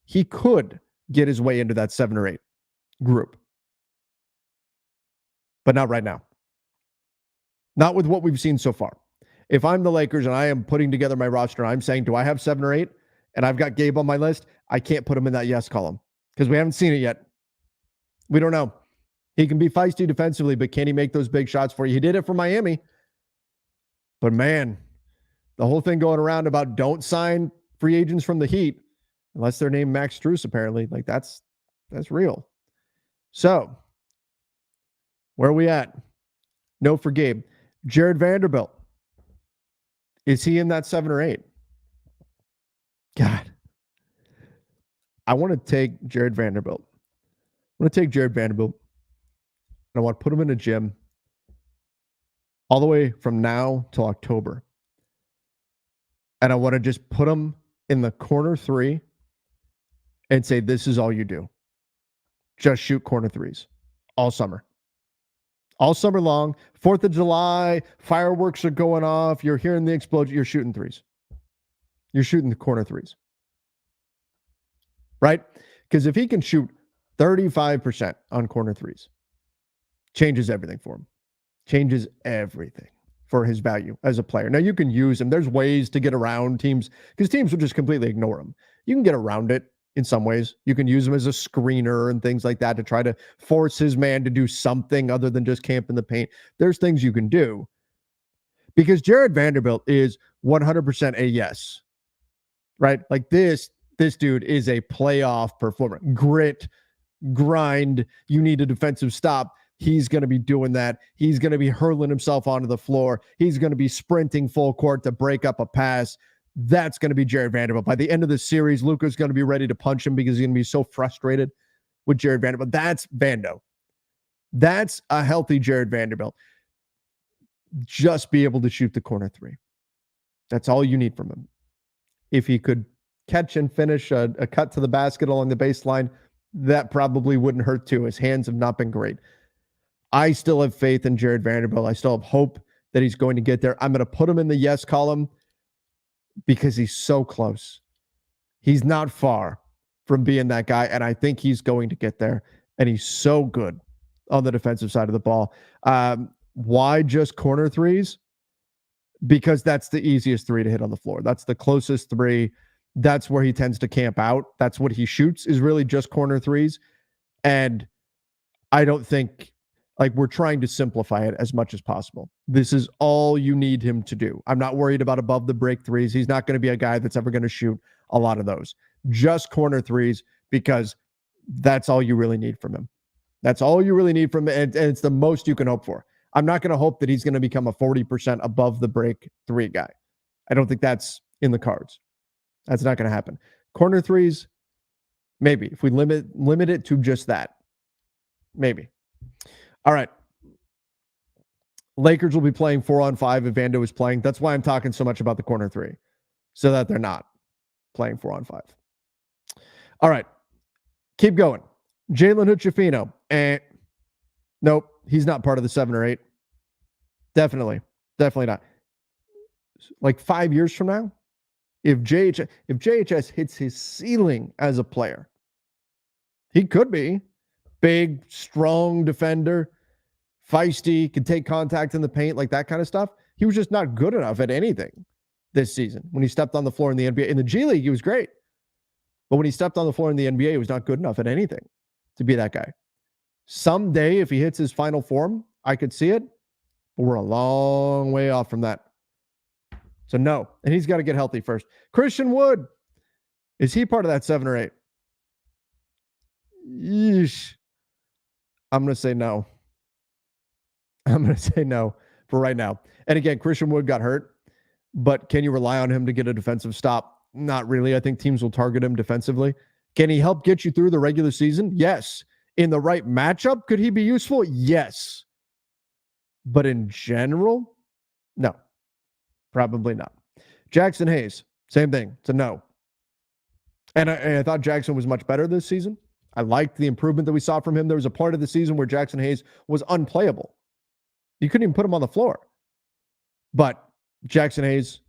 He could get his way into that 7 or 8 group. But not right now. Not with what we've seen so far. If I'm the Lakers and I am putting together my roster, I'm saying, do I have 7 or 8? And I've got Gabe on my list. I can't put him in that yes column because we haven't seen it yet. We don't know. He can be feisty defensively, but can he make those big shots for you? He did it for Miami. But man, the whole thing going around about don't sign free agents from the Heat unless they're named Max Strus, apparently. Like that's real. So where are we at? No for Gabe. Jared Vanderbilt. Is he in that 7 or 8? God. I want to take Jared Vanderbilt. And I want to put him in a gym all the way from now till October. And I want to just put him in the corner 3 and say, this is all you do. Just shoot corner 3s all summer. All summer long, 4th of July, fireworks are going off. You're hearing the explosion. You're shooting 3s. You're shooting the corner 3s. Right? Because if he can shoot 35% on corner 3s, changes everything for him. Changes everything for his value as a player. Now, you can use him. There's ways to get around teams because teams will just completely ignore him. You can get around it in some ways. You can use him as a screener and things like that to try to force his man to do something other than just camp in the paint. There's things you can do because Jared Vanderbilt is 100% a yes, right? Like this dude is a playoff performer. Grit, grind. You need a defensive stop. He's going to be doing that. He's going to be hurling himself onto the floor. He's going to be sprinting full court to break up a pass. That's going to be Jared Vanderbilt. By the end of the series, Luka's going to be ready to punch him because he's going to be so frustrated with Jared Vanderbilt. That's Vando. That's a healthy Jared Vanderbilt. Just be able to shoot the corner 3. That's all you need from him. If he could catch and finish a cut to the basket along the baseline, that probably wouldn't hurt too. His hands have not been great. I still have faith in Jared Vanderbilt. I still have hope that he's going to get there. I'm going to put him in the yes column because he's so close. He's not far from being that guy, and I think he's going to get there, and he's so good on the defensive side of the ball. Why just corner 3s? Because that's the easiest 3 to hit on the floor. That's the closest 3. That's where he tends to camp out. That's what he shoots is really just corner 3s. And I don't think we're trying to simplify it as much as possible. This is all you need him to do. I'm not worried about above the break 3s. He's not going to be a guy that's ever going to shoot a lot of those. Just corner 3s because that's all you really need from him. That's all you really need from him. And it's the most you can hope for. I'm not going to hope that he's going to become a 40% above the break 3 guy. I don't think that's in the cards. That's not going to happen. Corner 3s, maybe. If we limit it to just that, maybe. All right. Lakers will be playing 4-on-5 if Vando is playing. That's why I'm talking so much about the corner 3, so that they're not playing 4-on-5. All right. Keep going. Jalen Hood-Schifino. Nope. He's not part of the 7 or 8. Definitely not. 5 years from now, if JHS hits his ceiling as a player, he could be big, strong defender, feisty, could take contact in the paint, like that kind of stuff. He was just not good enough at anything this season. When he stepped on the floor in the NBA, in the G League, he was great. But when he stepped on the floor in the NBA, he was not good enough at anything to be that guy. Someday, if he hits his final form, I could see it. But we're a long way off from that. So no. And he's got to get healthy first. Christian Wood. Is he part of that 7 or 8? Yeesh. I'm going to say no. I'm going to say no for right now. And again, Christian Wood got hurt. But can you rely on him to get a defensive stop? Not really. I think teams will target him defensively. Can he help get you through the regular season? Yes. In the right matchup, could he be useful? Yes. But in general, no. Probably not. Jackson Hayes, same thing. It's a no. And I thought Jackson was much better this season. I liked the improvement that we saw from him. There was a part of the season where Jackson Hayes was unplayable. You couldn't even put him on the floor. But Jackson Hayes,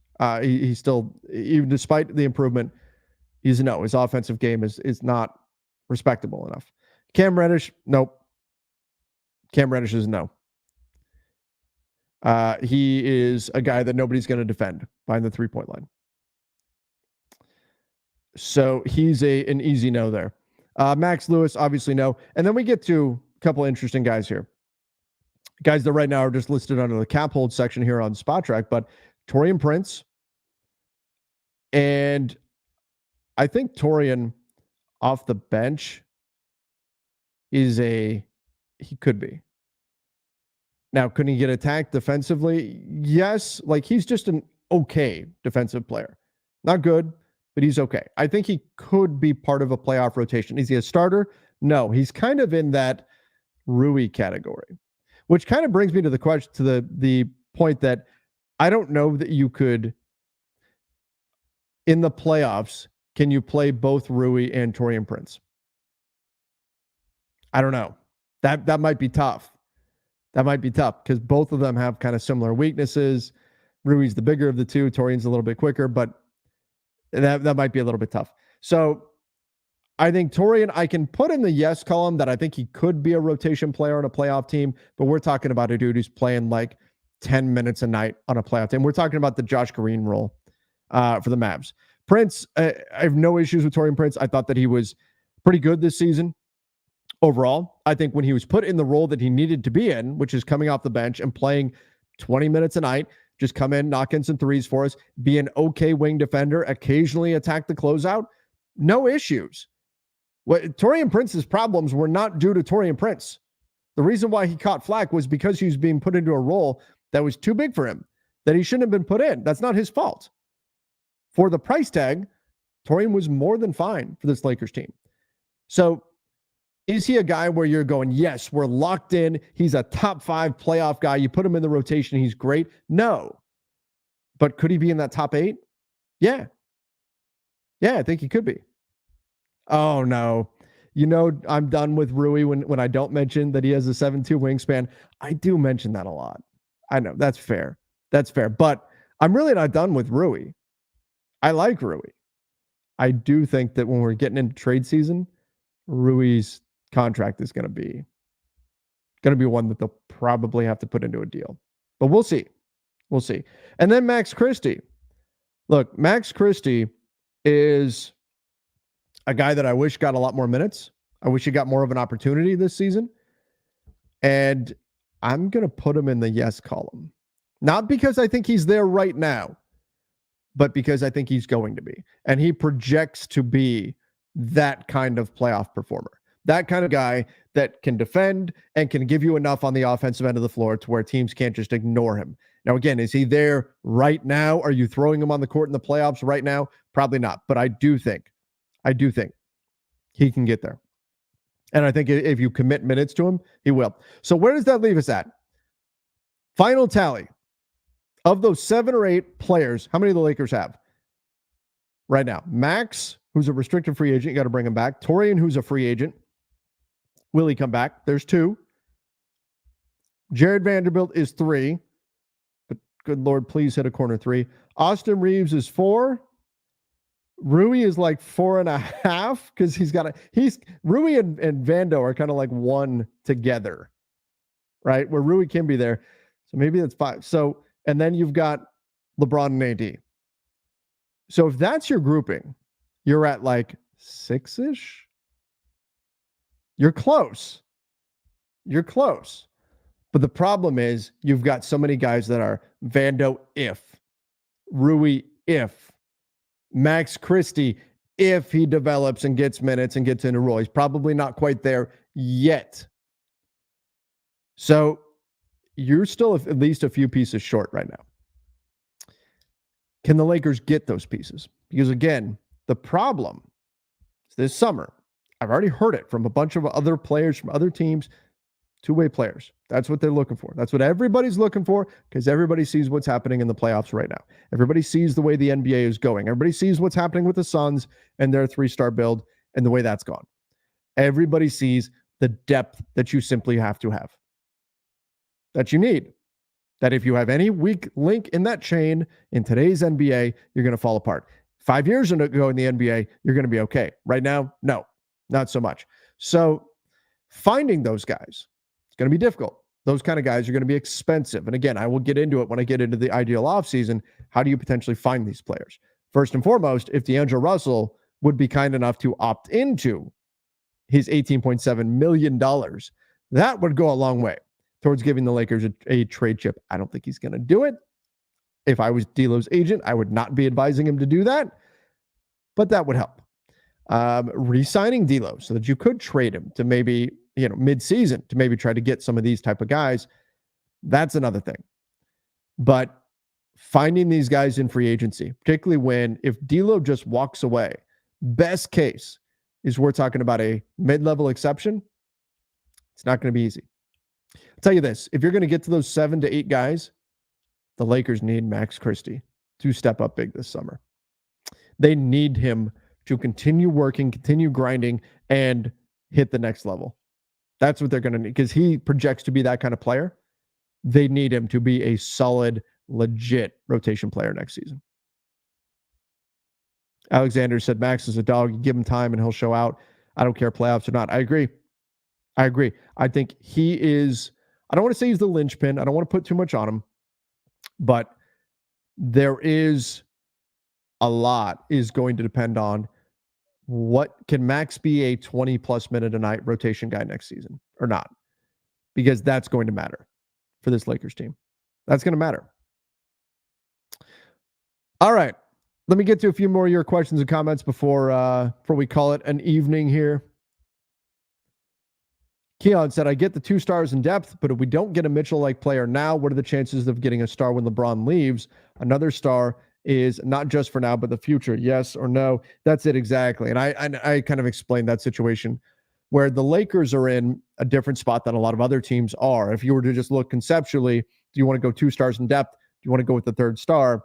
he still, even despite the improvement, he's a no. His offensive game is not respectable enough. Cam Reddish, nope. Cam Reddish is no. He is a guy that nobody's going to defend behind the 3-point line. So he's an easy no there. Max Lewis, obviously no. And then we get to a couple of interesting guys here. Guys that right now are just listed under the cap hold section here on Spot Track, but Taurean Prince. And I think Taurean off the bench he could be. Now, couldn't he get attacked defensively? Yes. Like, he's just an okay defensive player. Not good, but he's okay. I think he could be part of a playoff rotation. Is he a starter? No. He's kind of in that Rui category, which kind of brings me to the question, to the point that I don't know that you could, in the playoffs, can you play both Rui and Taurean Prince? I don't know. That might be tough. That might be tough because both of them have kind of similar weaknesses. Rui's the bigger of the two. Taurean's a little bit quicker, but that might be a little bit tough. So I think Taurean, I can put in the yes column that I think he could be a rotation player on a playoff team, but we're talking about a dude who's playing like 10 minutes a night on a playoff team. We're talking about the Josh Green role for the Mavs. Prince, I have no issues with Taurean Prince. I thought that he was pretty good this season. Overall, I think when he was put in the role that he needed to be in, which is coming off the bench and playing 20 minutes a night, just come in, knock in some threes for us, be an okay wing defender, occasionally attack the closeout, no issues. Taurean Prince's problems were not due to Taurean Prince. The reason why he caught flack was because he was being put into a role that was too big for him, that he shouldn't have been put in. That's not his fault. For the price tag, Taurean was more than fine for this Lakers team. So, is he a guy where you're going, yes, we're locked in. He's a top 5 playoff guy. You put him in the rotation. He's great. No. But could he be in that top 8? Yeah. Yeah, I think he could be. Oh, no. You know, I'm done with Rui when I don't mention that he has a 7'2" wingspan. I do mention that a lot. I know. That's fair. That's fair. But I'm really not done with Rui. I like Rui. I do think that when we're getting into trade season, Rui's contract is going to be one that they'll probably have to put into a deal, but we'll see. We'll see. And then Max Christie. Look, Max Christie is a guy that I wish got a lot more minutes. I wish he got more of an opportunity this season. And I'm going to put him in the yes column, not because I think he's there right now, but because I think he's going to be, and he projects to be that kind of playoff performer. That kind of guy that can defend and can give you enough on the offensive end of the floor to where teams can't just ignore him. Now, again, is he there right now? Are you throwing him on the court in the playoffs right now? Probably not. But I do think he can get there. And I think if you commit minutes to him, he will. So where does that leave us at? Final tally of those 7 or 8 players. How many do the Lakers have right now? Max, who's a restricted free agent. You got to bring him back. Taurean, who's a free agent. Will he come back? There's 2. Jared Vanderbilt is 3. But good Lord, please hit a corner 3. Austin Reeves is 4. Rui is like 4.5 because Rui and Vando are kind of like one together right? Where Rui can be there. So maybe that's 5. So, and then you've got LeBron and AD. So if that's your grouping, you're at like 6-ish. You're close. You're close. But the problem is you've got so many guys that are Vando if, Rui if, Max Christie if he develops and gets minutes and gets in a role. He's probably not quite there yet. So you're still at least a few pieces short right now. Can the Lakers get those pieces? Because again, the problem is this summer, I've already heard it from a bunch of other players from other teams, two-way players. That's what they're looking for. That's what everybody's looking for because everybody sees what's happening in the playoffs right now. Everybody sees the way the NBA is going. Everybody sees what's happening with the Suns and their 3-star build and the way that's gone. Everybody sees the depth that you simply have to have, that you need. That if you have any weak link in that chain in today's NBA, you're going to fall apart. 5 years ago in the NBA, you're going to be okay. Right now, no, not so much. So finding those guys, it's going to be difficult. Those kind of guys are going to be expensive. And again, I will get into it when I get into the ideal offseason. How do you potentially find these players? First and foremost, if D'Angelo Russell would be kind enough to opt into his $18.7 million, that would go a long way towards giving the Lakers a trade chip. I don't think he's going to do it. If I was D'Lo's agent, I would not be advising him to do that, but that would help. Re-signing D'Lo so that you could trade him to maybe, mid-season to maybe try to get some of these type of guys. That's another thing. But finding these guys in free agency, particularly if D'Lo just walks away, best case is we're talking about a mid-level exception. It's not going to be easy. I'll tell you this, if you're going to get to those 7 to 8 guys, the Lakers need Max Christie to step up big this summer. They need him to continue working, continue grinding, and hit the next level. That's what they're going to need because he projects to be that kind of player. They need him to be a solid, legit rotation player next season. Alexander said, Max is a dog. You give him time and he'll show out. I don't care playoffs or not. I agree. I think he is, I don't want to say he's the linchpin. I don't want to put too much on him, but there is a lot is going to depend on what can Max be a 20 plus minute a night rotation guy next season or not, because that's going to matter for this Lakers team. That's going to matter. All right. Let me get to a few more of your questions and comments before we call it an evening here. Keon said, I get the 2 stars in depth, but if we don't get a Mitchell-like player now, what are the chances of getting a star when LeBron leaves? Another star is not just for now, but the future. Yes or no? That's it exactly. And I kind of explained that situation where the Lakers are in a different spot than a lot of other teams are. If you were to just look conceptually, do you want to go 2 stars in depth? Do you want to go with the 3rd star?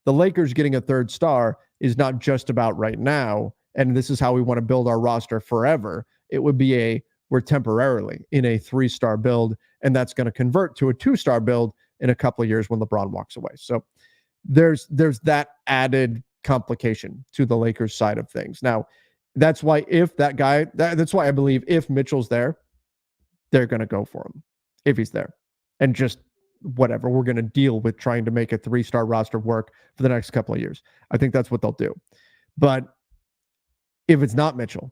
The Lakers getting a 3rd star is not just about right now, and this is how we want to build our roster forever. It would be we're temporarily in a 3-star build, and that's going to convert to a 2-star build in a couple of years when LeBron walks away. So there's that added complication to the Lakers side of things. Now, that's why that's why I believe if Mitchell's there, they're going to go for him if he's there. And just whatever, we're going to deal with trying to make a 3-star roster work for the next couple of years. I think that's what they'll do. But if it's not Mitchell,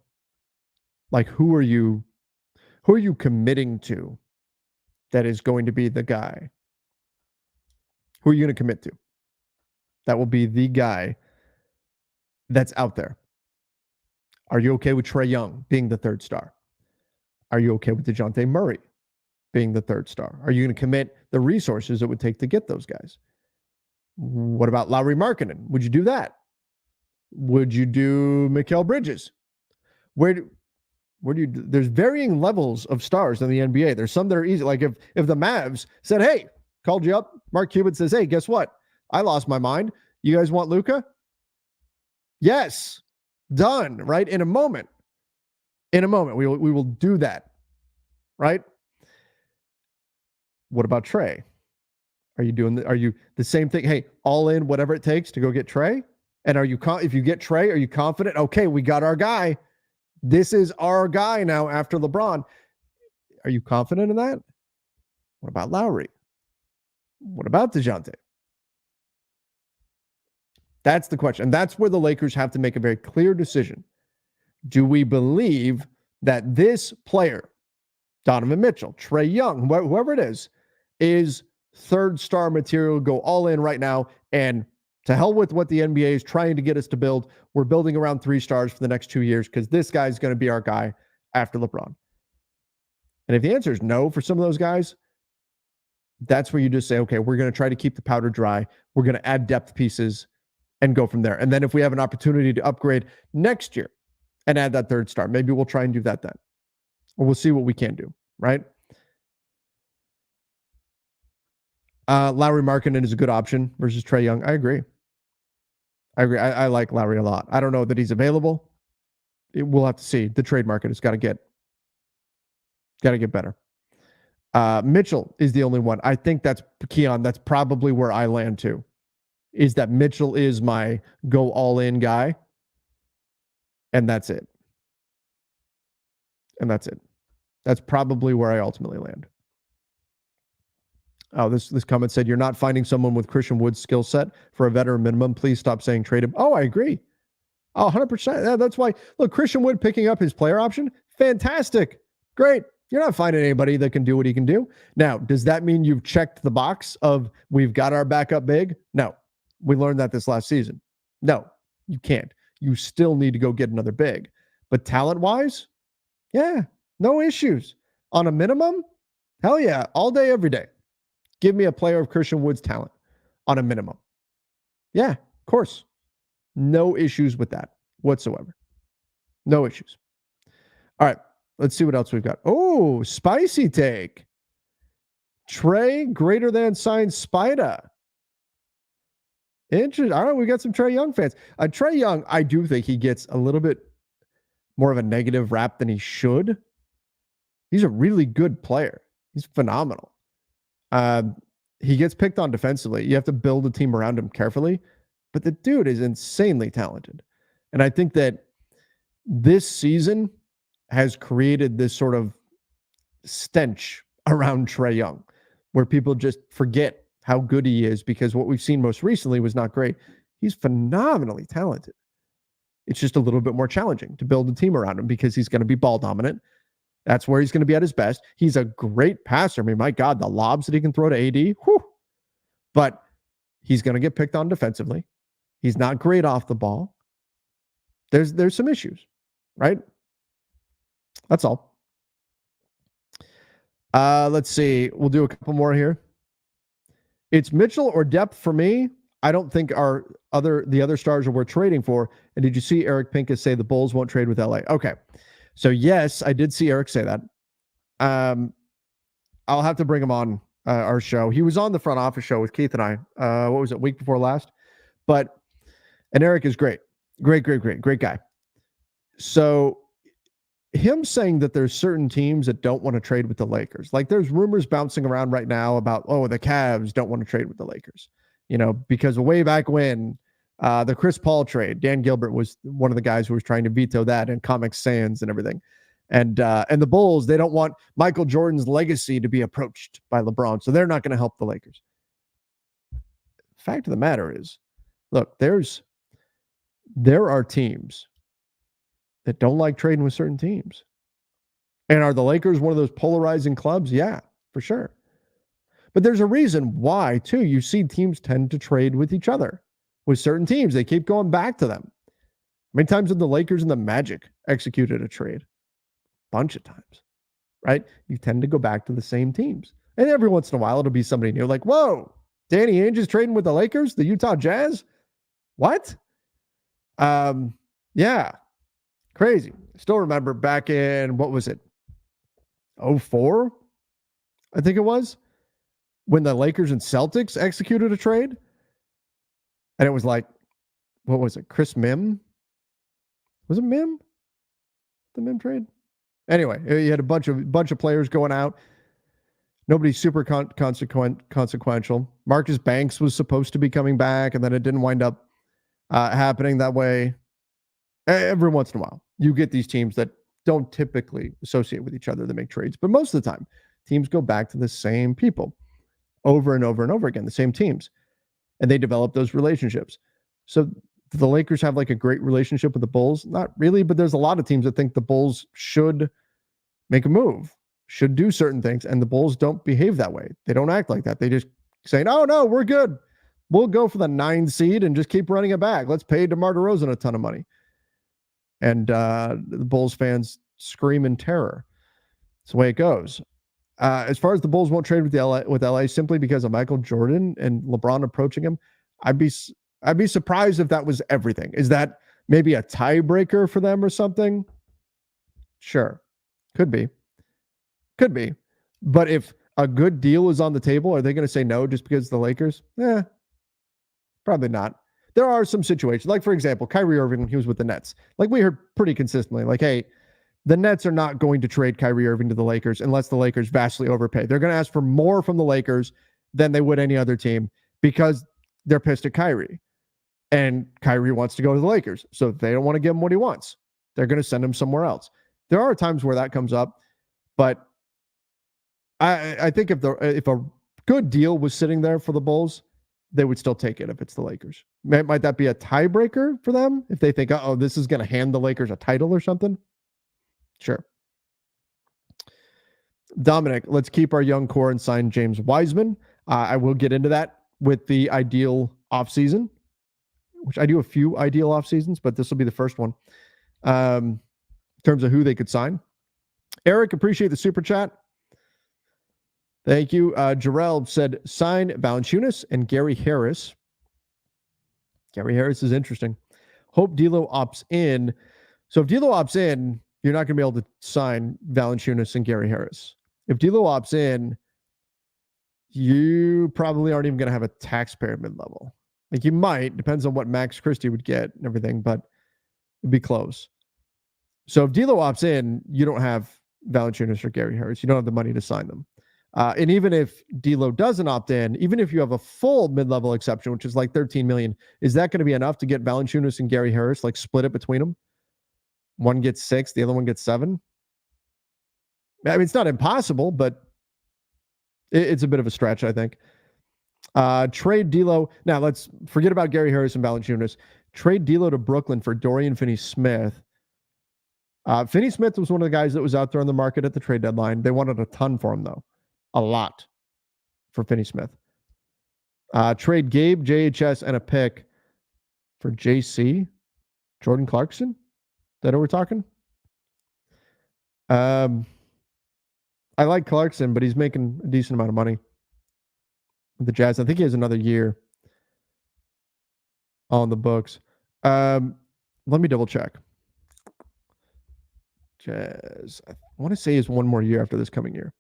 like who are you committing to that is going to be the guy? Who are you going to commit to? That will be the guy that's out there. Are you okay with Trae Young being the 3rd star? Are you okay with DeJounte Murray being the 3rd star? Are you going to commit the resources it would take to get those guys? What about Lauri Markkanen? Would you do that? Would you do Mikal Bridges? Where do you? There's varying levels of stars in the NBA. There's some that are easy. Like if the Mavs said, "Hey, called you up," Mark Cuban says, "Hey, guess what? I lost my mind. You guys want Luka?" Yes, done. Right in a moment. We will do that. Right. What about Trae? Are you the same thing? Hey, all in, whatever it takes to go get Trae. And if you get Trae, are you confident? Okay, we got our guy. This is our guy now after LeBron. Are you confident in that? What about Lowry? What about DeJounte? That's the question. And that's where the Lakers have to make a very clear decision. Do we believe that this player, Donovan Mitchell, Trae Young, whoever it is third star material, go all in right now, and to hell with what the NBA is trying to get us to build. We're building around 3 stars for the next 2 years because this guy's going to be our guy after LeBron. And if the answer is no for some of those guys, that's where you just say, okay, we're going to try to keep the powder dry. We're going to add depth pieces and go from there. And then if we have an opportunity to upgrade next year and add that third star, maybe we'll try and do that then. Or we'll see what we can do, right? Lauri Markkanen is a good option versus Trae Young. I agree. I like Lowry a lot. I don't know that he's available. We'll have to see. The trade market has got to get better. Mitchell is the only one. I think that's Keon. That's probably where I land too. Is that Mitchell is my go all in guy, and that's it. That's probably where I ultimately land. Oh, this comment said, you're not finding someone with Christian Wood's skill set for a veteran minimum. Please stop saying trade him. Oh, I agree. Oh, 100%. Yeah, that's why. Look, Christian Wood picking up his player option, fantastic. Great. You're not finding anybody that can do what he can do. Now, does that mean you've checked the box of we've got our backup big? No. We learned that this last season. No, you can't. You still need to go get another big. But talent-wise, yeah, no issues. On a minimum, hell yeah, all day, every day. Give me a player of Christian Wood's talent on a minimum. Yeah, of course. No issues with that whatsoever. No issues. All right, let's see what else we've got. Oh, spicy take. Trae greater than signed Spida. Interesting. All right, we got some Trae Young fans. Trae Young, I do think he gets a little bit more of a negative rap than he should. He's a really good player. He's phenomenal. He gets picked on defensively. You have to build a team around him carefully, but the dude is insanely talented. And I think that this season has created this sort of stench around Trae Young, where people just forget how good he is because what we've seen most recently was not great. He's phenomenally talented. It's just a little bit more challenging to build a team around him because he's going to be ball dominant. That's where he's going to be at his best. He's a great passer. I mean, my God, the lobs that he can throw to AD, whew. But he's going to get picked on defensively. He's not great off the ball. There's some issues, right? That's all. Let's see. We'll do a couple more here. It's Mitchell or depth for me. I don't think the other stars are worth trading for. And did you see Eric Pincus say the Bulls won't trade with LA? Okay. So yes, I did see Eric say that. I'll have to bring him on our show. He was on the front office show with Keith and I. What was it, week before last? And Eric is great. Great guy. So him saying that there's certain teams that don't want to trade with the Lakers. Like there's rumors bouncing around right now about, the Cavs don't want to trade with the Lakers. Because way back when, the Chris Paul trade, Dan Gilbert was one of the guys who was trying to veto that and Comic Sans and everything. And the Bulls, they don't want Michael Jordan's legacy to be approached by LeBron, so they're not going to help the Lakers. Fact of the matter is, look, there are teams that don't like trading with certain teams. And are the Lakers one of those polarizing clubs? Yeah, for sure. But there's a reason why, too. You see teams tend to trade with each other. With certain teams, they keep going back to them. How many times have the Lakers and the Magic executed a trade? Bunch of times, right? You tend to go back to the same teams. And every once in a while, it'll be somebody new like, whoa, Danny Ainge is trading with the Lakers, the Utah Jazz? What? Yeah, crazy. Still remember back in, what was it? 2004, I think it was, when the Lakers and Celtics executed a trade. And it was like, what was it? Chris Mim? Was it Mim? The Mim trade? Anyway, you had a bunch of players going out. Nobody's super consequential. Marcus Banks was supposed to be coming back, and then it didn't wind up happening that way. Every once in a while, you get these teams that don't typically associate with each other that make trades. But most of the time, teams go back to the same people over and over and over again, the same teams, and they develop those relationships. So the Lakers have like a great relationship with the Bulls? Not really, but there's a lot of teams that think the Bulls should make a move, should do certain things, and the Bulls don't behave that way. They don't act like that. They just say, "Oh no, we're good. We'll go for the 9 seed and just keep running it back. Let's pay DeMar DeRozan a ton of money." And the Bulls fans scream in terror. That's the way it goes. As far as the Bulls won't trade with LA simply because of Michael Jordan and LeBron approaching him, I'd be surprised if that was everything. Is that maybe a tiebreaker for them or something? Sure. Could be. But if a good deal is on the table, are they going to say no just because the Lakers? Probably not. There are some situations, like for example, Kyrie Irving when he was with the Nets. Like we heard pretty consistently, like, hey, the Nets are not going to trade Kyrie Irving to the Lakers unless the Lakers vastly overpay. They're going to ask for more from the Lakers than they would any other team because they're pissed at Kyrie. And Kyrie wants to go to the Lakers. So they don't want to give him what he wants. They're going to send him somewhere else. There are times where that comes up, but I think if a good deal was sitting there for the Bulls, they would still take it if it's the Lakers. Might that be a tiebreaker for them if they think, oh, this is going to hand the Lakers a title or something? Sure. Dominic, let's keep our young core and sign James Wiseman. I will get into that with the ideal offseason, which I do a few ideal off seasons, but this will be the first one in terms of who they could sign. Eric, appreciate the super chat. Thank you. Jarrell said, sign Valanciunas and Gary Harris. Gary Harris is interesting. Hope D'Lo opts in. So if D'Lo opts in, you're not going to be able to sign Valanciunas and Gary Harris. If D'Lo opts in, you probably aren't even going to have a taxpayer mid-level. Like you might, depends on what Max Christie would get and everything, but it'd be close. So if D'Lo opts in, you don't have Valanciunas or Gary Harris. You don't have the money to sign them. And even if D'Lo doesn't opt in, even if you have a full mid-level exception, which is like $13 million, is that going to be enough to get Valanciunas and Gary Harris, like split it between them? One gets 6, the other one gets 7. I mean, it's not impossible, but it's a bit of a stretch, I think. Trade D'Lo. Now, let's forget about Gary Harris and Valanciunas. Trade D'Lo to Brooklyn for Dorian Finney-Smith. Finney-Smith was one of the guys that was out there on the market at the trade deadline. They wanted a ton for him, though. A lot for Finney-Smith. Trade Gabe, JHS, and a pick for JC. Jordan Clarkson? Is that what we're talking? I like Clarkson, but he's making a decent amount of money with the Jazz. I think he has another year on the books. Let me double check. Jazz. I want to say he has one more year after this coming year.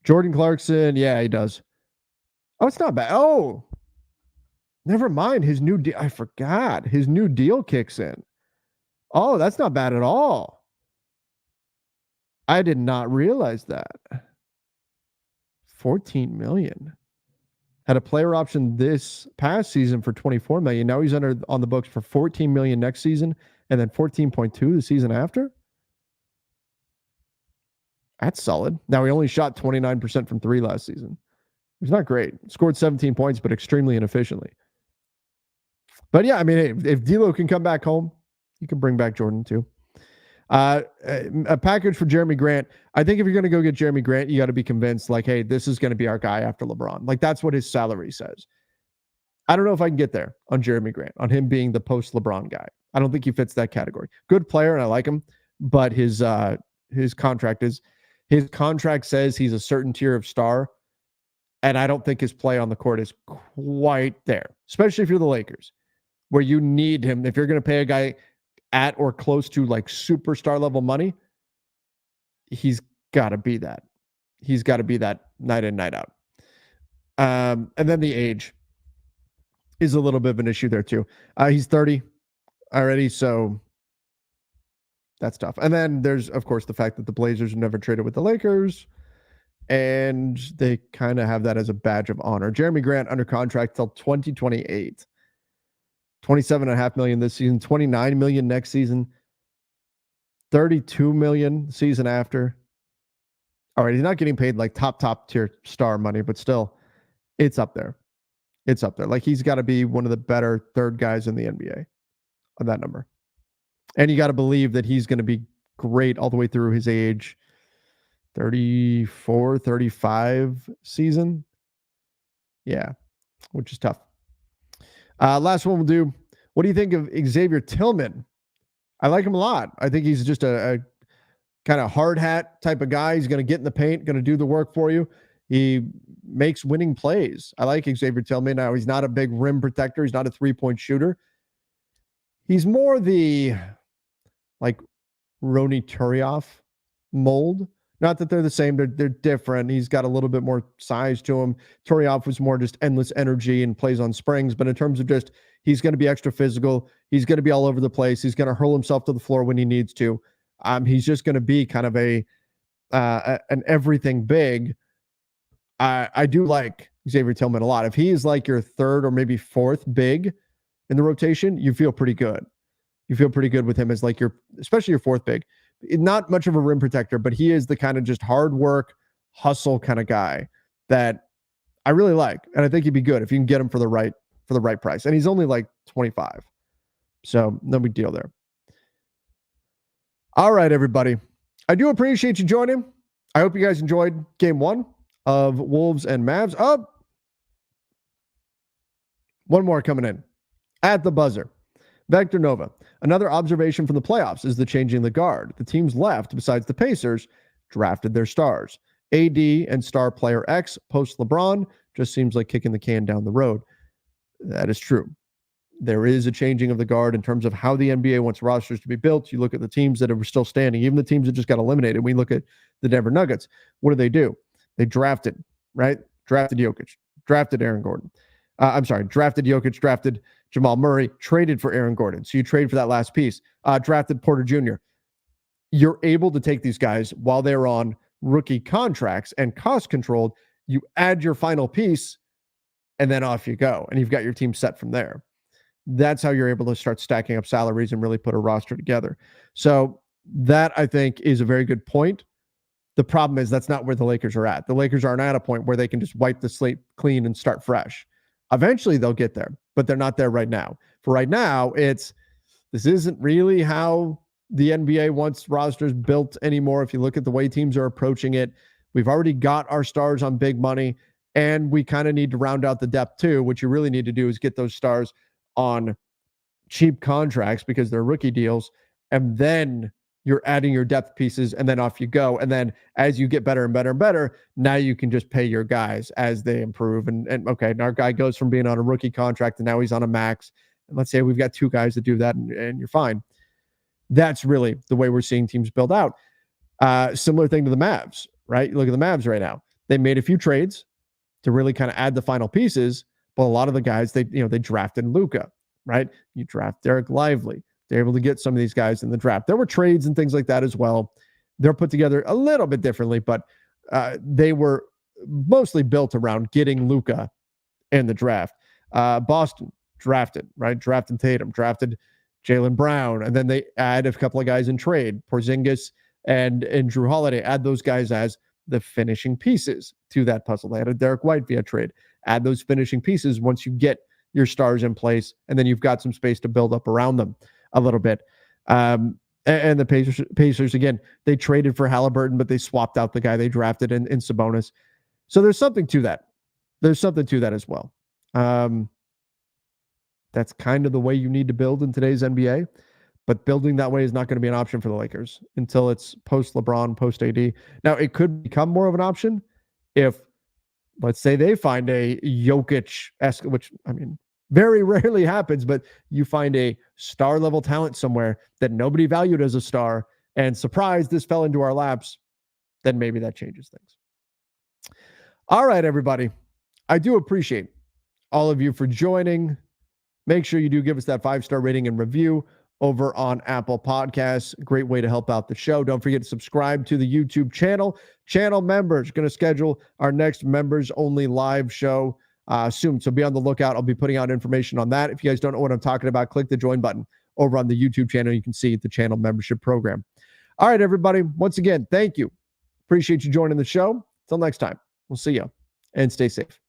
Jordan Clarkson, yeah, he does. Oh, it's not bad. Oh, never mind. His new deal. I forgot. His new deal kicks in. Oh, that's not bad at all. I did not realize that. $14 million. Had a player option this past season for $24 million. Now he's on the books for $14 million next season, and then $14.2 the season after. That's solid. Now he only shot 29% from 3 last season. He's not great. Scored 17 points, but extremely inefficiently. But yeah, I mean, hey, if D'Lo can come back home, you can bring back Jordan too. A package for Jeremy Grant. I think if you're going to go get Jeremy Grant, you got to be convinced, like, hey, this is going to be our guy after LeBron. Like, that's what his salary says. I don't know if I can get there on Jeremy Grant, on him being the post-LeBron guy. I don't think he fits that category. Good player, and I like him, but his contract says he's a certain tier of star, and I don't think his play on the court is quite there, especially if you're the Lakers, where you need him. If you're going to pay a guy at or close to like superstar level money, he's got to be that. He's got to be that night in, night out. And then the age is a little bit of an issue there too. He's 30 already, so that's tough. And then there's, of course, the fact that the Blazers never traded with the Lakers, and they kind of have that as a badge of honor. Jeremy Grant under contract till 2028. $27.5 million this season, $29 million next season, $32 million the season after. All right, he's not getting paid like top tier star money, but still, it's up there. It's up there. Like he's got to be one of the better third guys in the NBA on that number. And you got to believe that he's going to be great all the way through his age 34, 35 season. Yeah, which is tough. Last one we'll do. What do you think of Xavier Tillman? I like him a lot. I think he's just a kind of hard hat type of guy. He's going to get in the paint, going to do the work for you. He makes winning plays. I like Xavier Tillman. Now, he's not a big rim protector. He's not a three-point shooter. He's more the like Rony Turioff mold. Not that they're the same. They're different. He's got a little bit more size to him. Turioff was more just endless energy and plays on springs. But in terms of just, he's going to be extra physical. He's going to be all over the place. He's going to hurl himself to the floor when he needs to. He's just going to be kind of an everything big. I do like Xavier Tillman a lot. If he is like your third or maybe fourth big in the rotation, you feel pretty good. You feel pretty good with him as like especially your fourth big. Not much of a rim protector, but he is the kind of just hard work, hustle kind of guy that I really like. And I think he'd be good if you can get him for the right price. And he's only like 25. So no big deal there. All right, everybody. I do appreciate you joining. I hope you guys enjoyed game one of Wolves and Mavs. Oh, one more coming in at the buzzer. Vector Nova. Another observation from the playoffs is the changing the guard. The teams left, besides the Pacers, drafted their stars. AD and star player X post LeBron just seems like kicking the can down the road. That is true. There is a changing of the guard in terms of how the NBA wants rosters to be built. You look at the teams that are still standing, even the teams that just got eliminated. We look at the Denver Nuggets. What do? They drafted, right? Drafted Jokic, drafted Aaron Gordon. Drafted Jokic, drafted Jamal Murray, traded for Aaron Gordon. So you trade for that last piece. Drafted Porter Jr. You're able to take these guys while they're on rookie contracts and cost controlled. You add your final piece, and then off you go. And you've got your team set from there. That's how you're able to start stacking up salaries and really put a roster together. So that, I think, is a very good point. The problem is that's not where the Lakers are at. The Lakers aren't at a point where they can just wipe the slate clean and start fresh. Eventually, they'll get there, but they're not there right now. For right now, this isn't really how the NBA wants rosters built anymore. If you look at the way teams are approaching it, we've already got our stars on big money, and we kind of need to round out the depth too. What you really need to do is get those stars on cheap contracts because they're rookie deals, and then you're adding your depth pieces, and then off you go. And then as you get better and better and better, now you can just pay your guys as they improve. And okay, our guy goes from being on a rookie contract and now he's on a max. And let's say we've got two guys that do that, and you're fine. That's really the way we're seeing teams build out. Similar thing to the Mavs, right? You look at the Mavs right now. They made a few trades to really kind of add the final pieces, but a lot of the guys, they drafted Luka, right? You draft Derek Lively. They're able to get some of these guys in the draft. There were trades and things like that as well. They're put together a little bit differently, but they were mostly built around getting Luka in the draft. Boston drafted, right? Drafted Tatum, drafted Jaylen Brown, and then they add a couple of guys in trade. Porzingis and Drew Holiday, add those guys as the finishing pieces to that puzzle. They had a Derek White via trade. Add those finishing pieces once you get your stars in place, and then you've got some space to build up around them a little bit. And the Pacers, again, they traded for Halliburton, but they swapped out the guy they drafted in Sabonis. So there's something to that. There's something to that as well. That's kind of the way you need to build in today's NBA. But building that way is not going to be an option for the Lakers until it's post LeBron, post AD. Now, it could become more of an option if, let's say, they find a Jokic-esque, which, I mean, very rarely happens, but you find a star level talent somewhere that nobody valued as a star, and surprise, this fell into our laps, then maybe that changes things. All right, everybody. I do appreciate all of you for joining. Make sure you do give us that 5-star rating and review over on Apple Podcasts. Great way to help out the show. Don't forget to subscribe to the YouTube channel. Channel members, going to schedule our next members only live show soon. So be on the lookout. I'll be putting out information on that. If you guys don't know what I'm talking about, click the join button over on the YouTube channel. You can see the channel membership program. All right, everybody. Once again, thank you Appreciate you joining the show. Until next time, we'll see you and stay safe.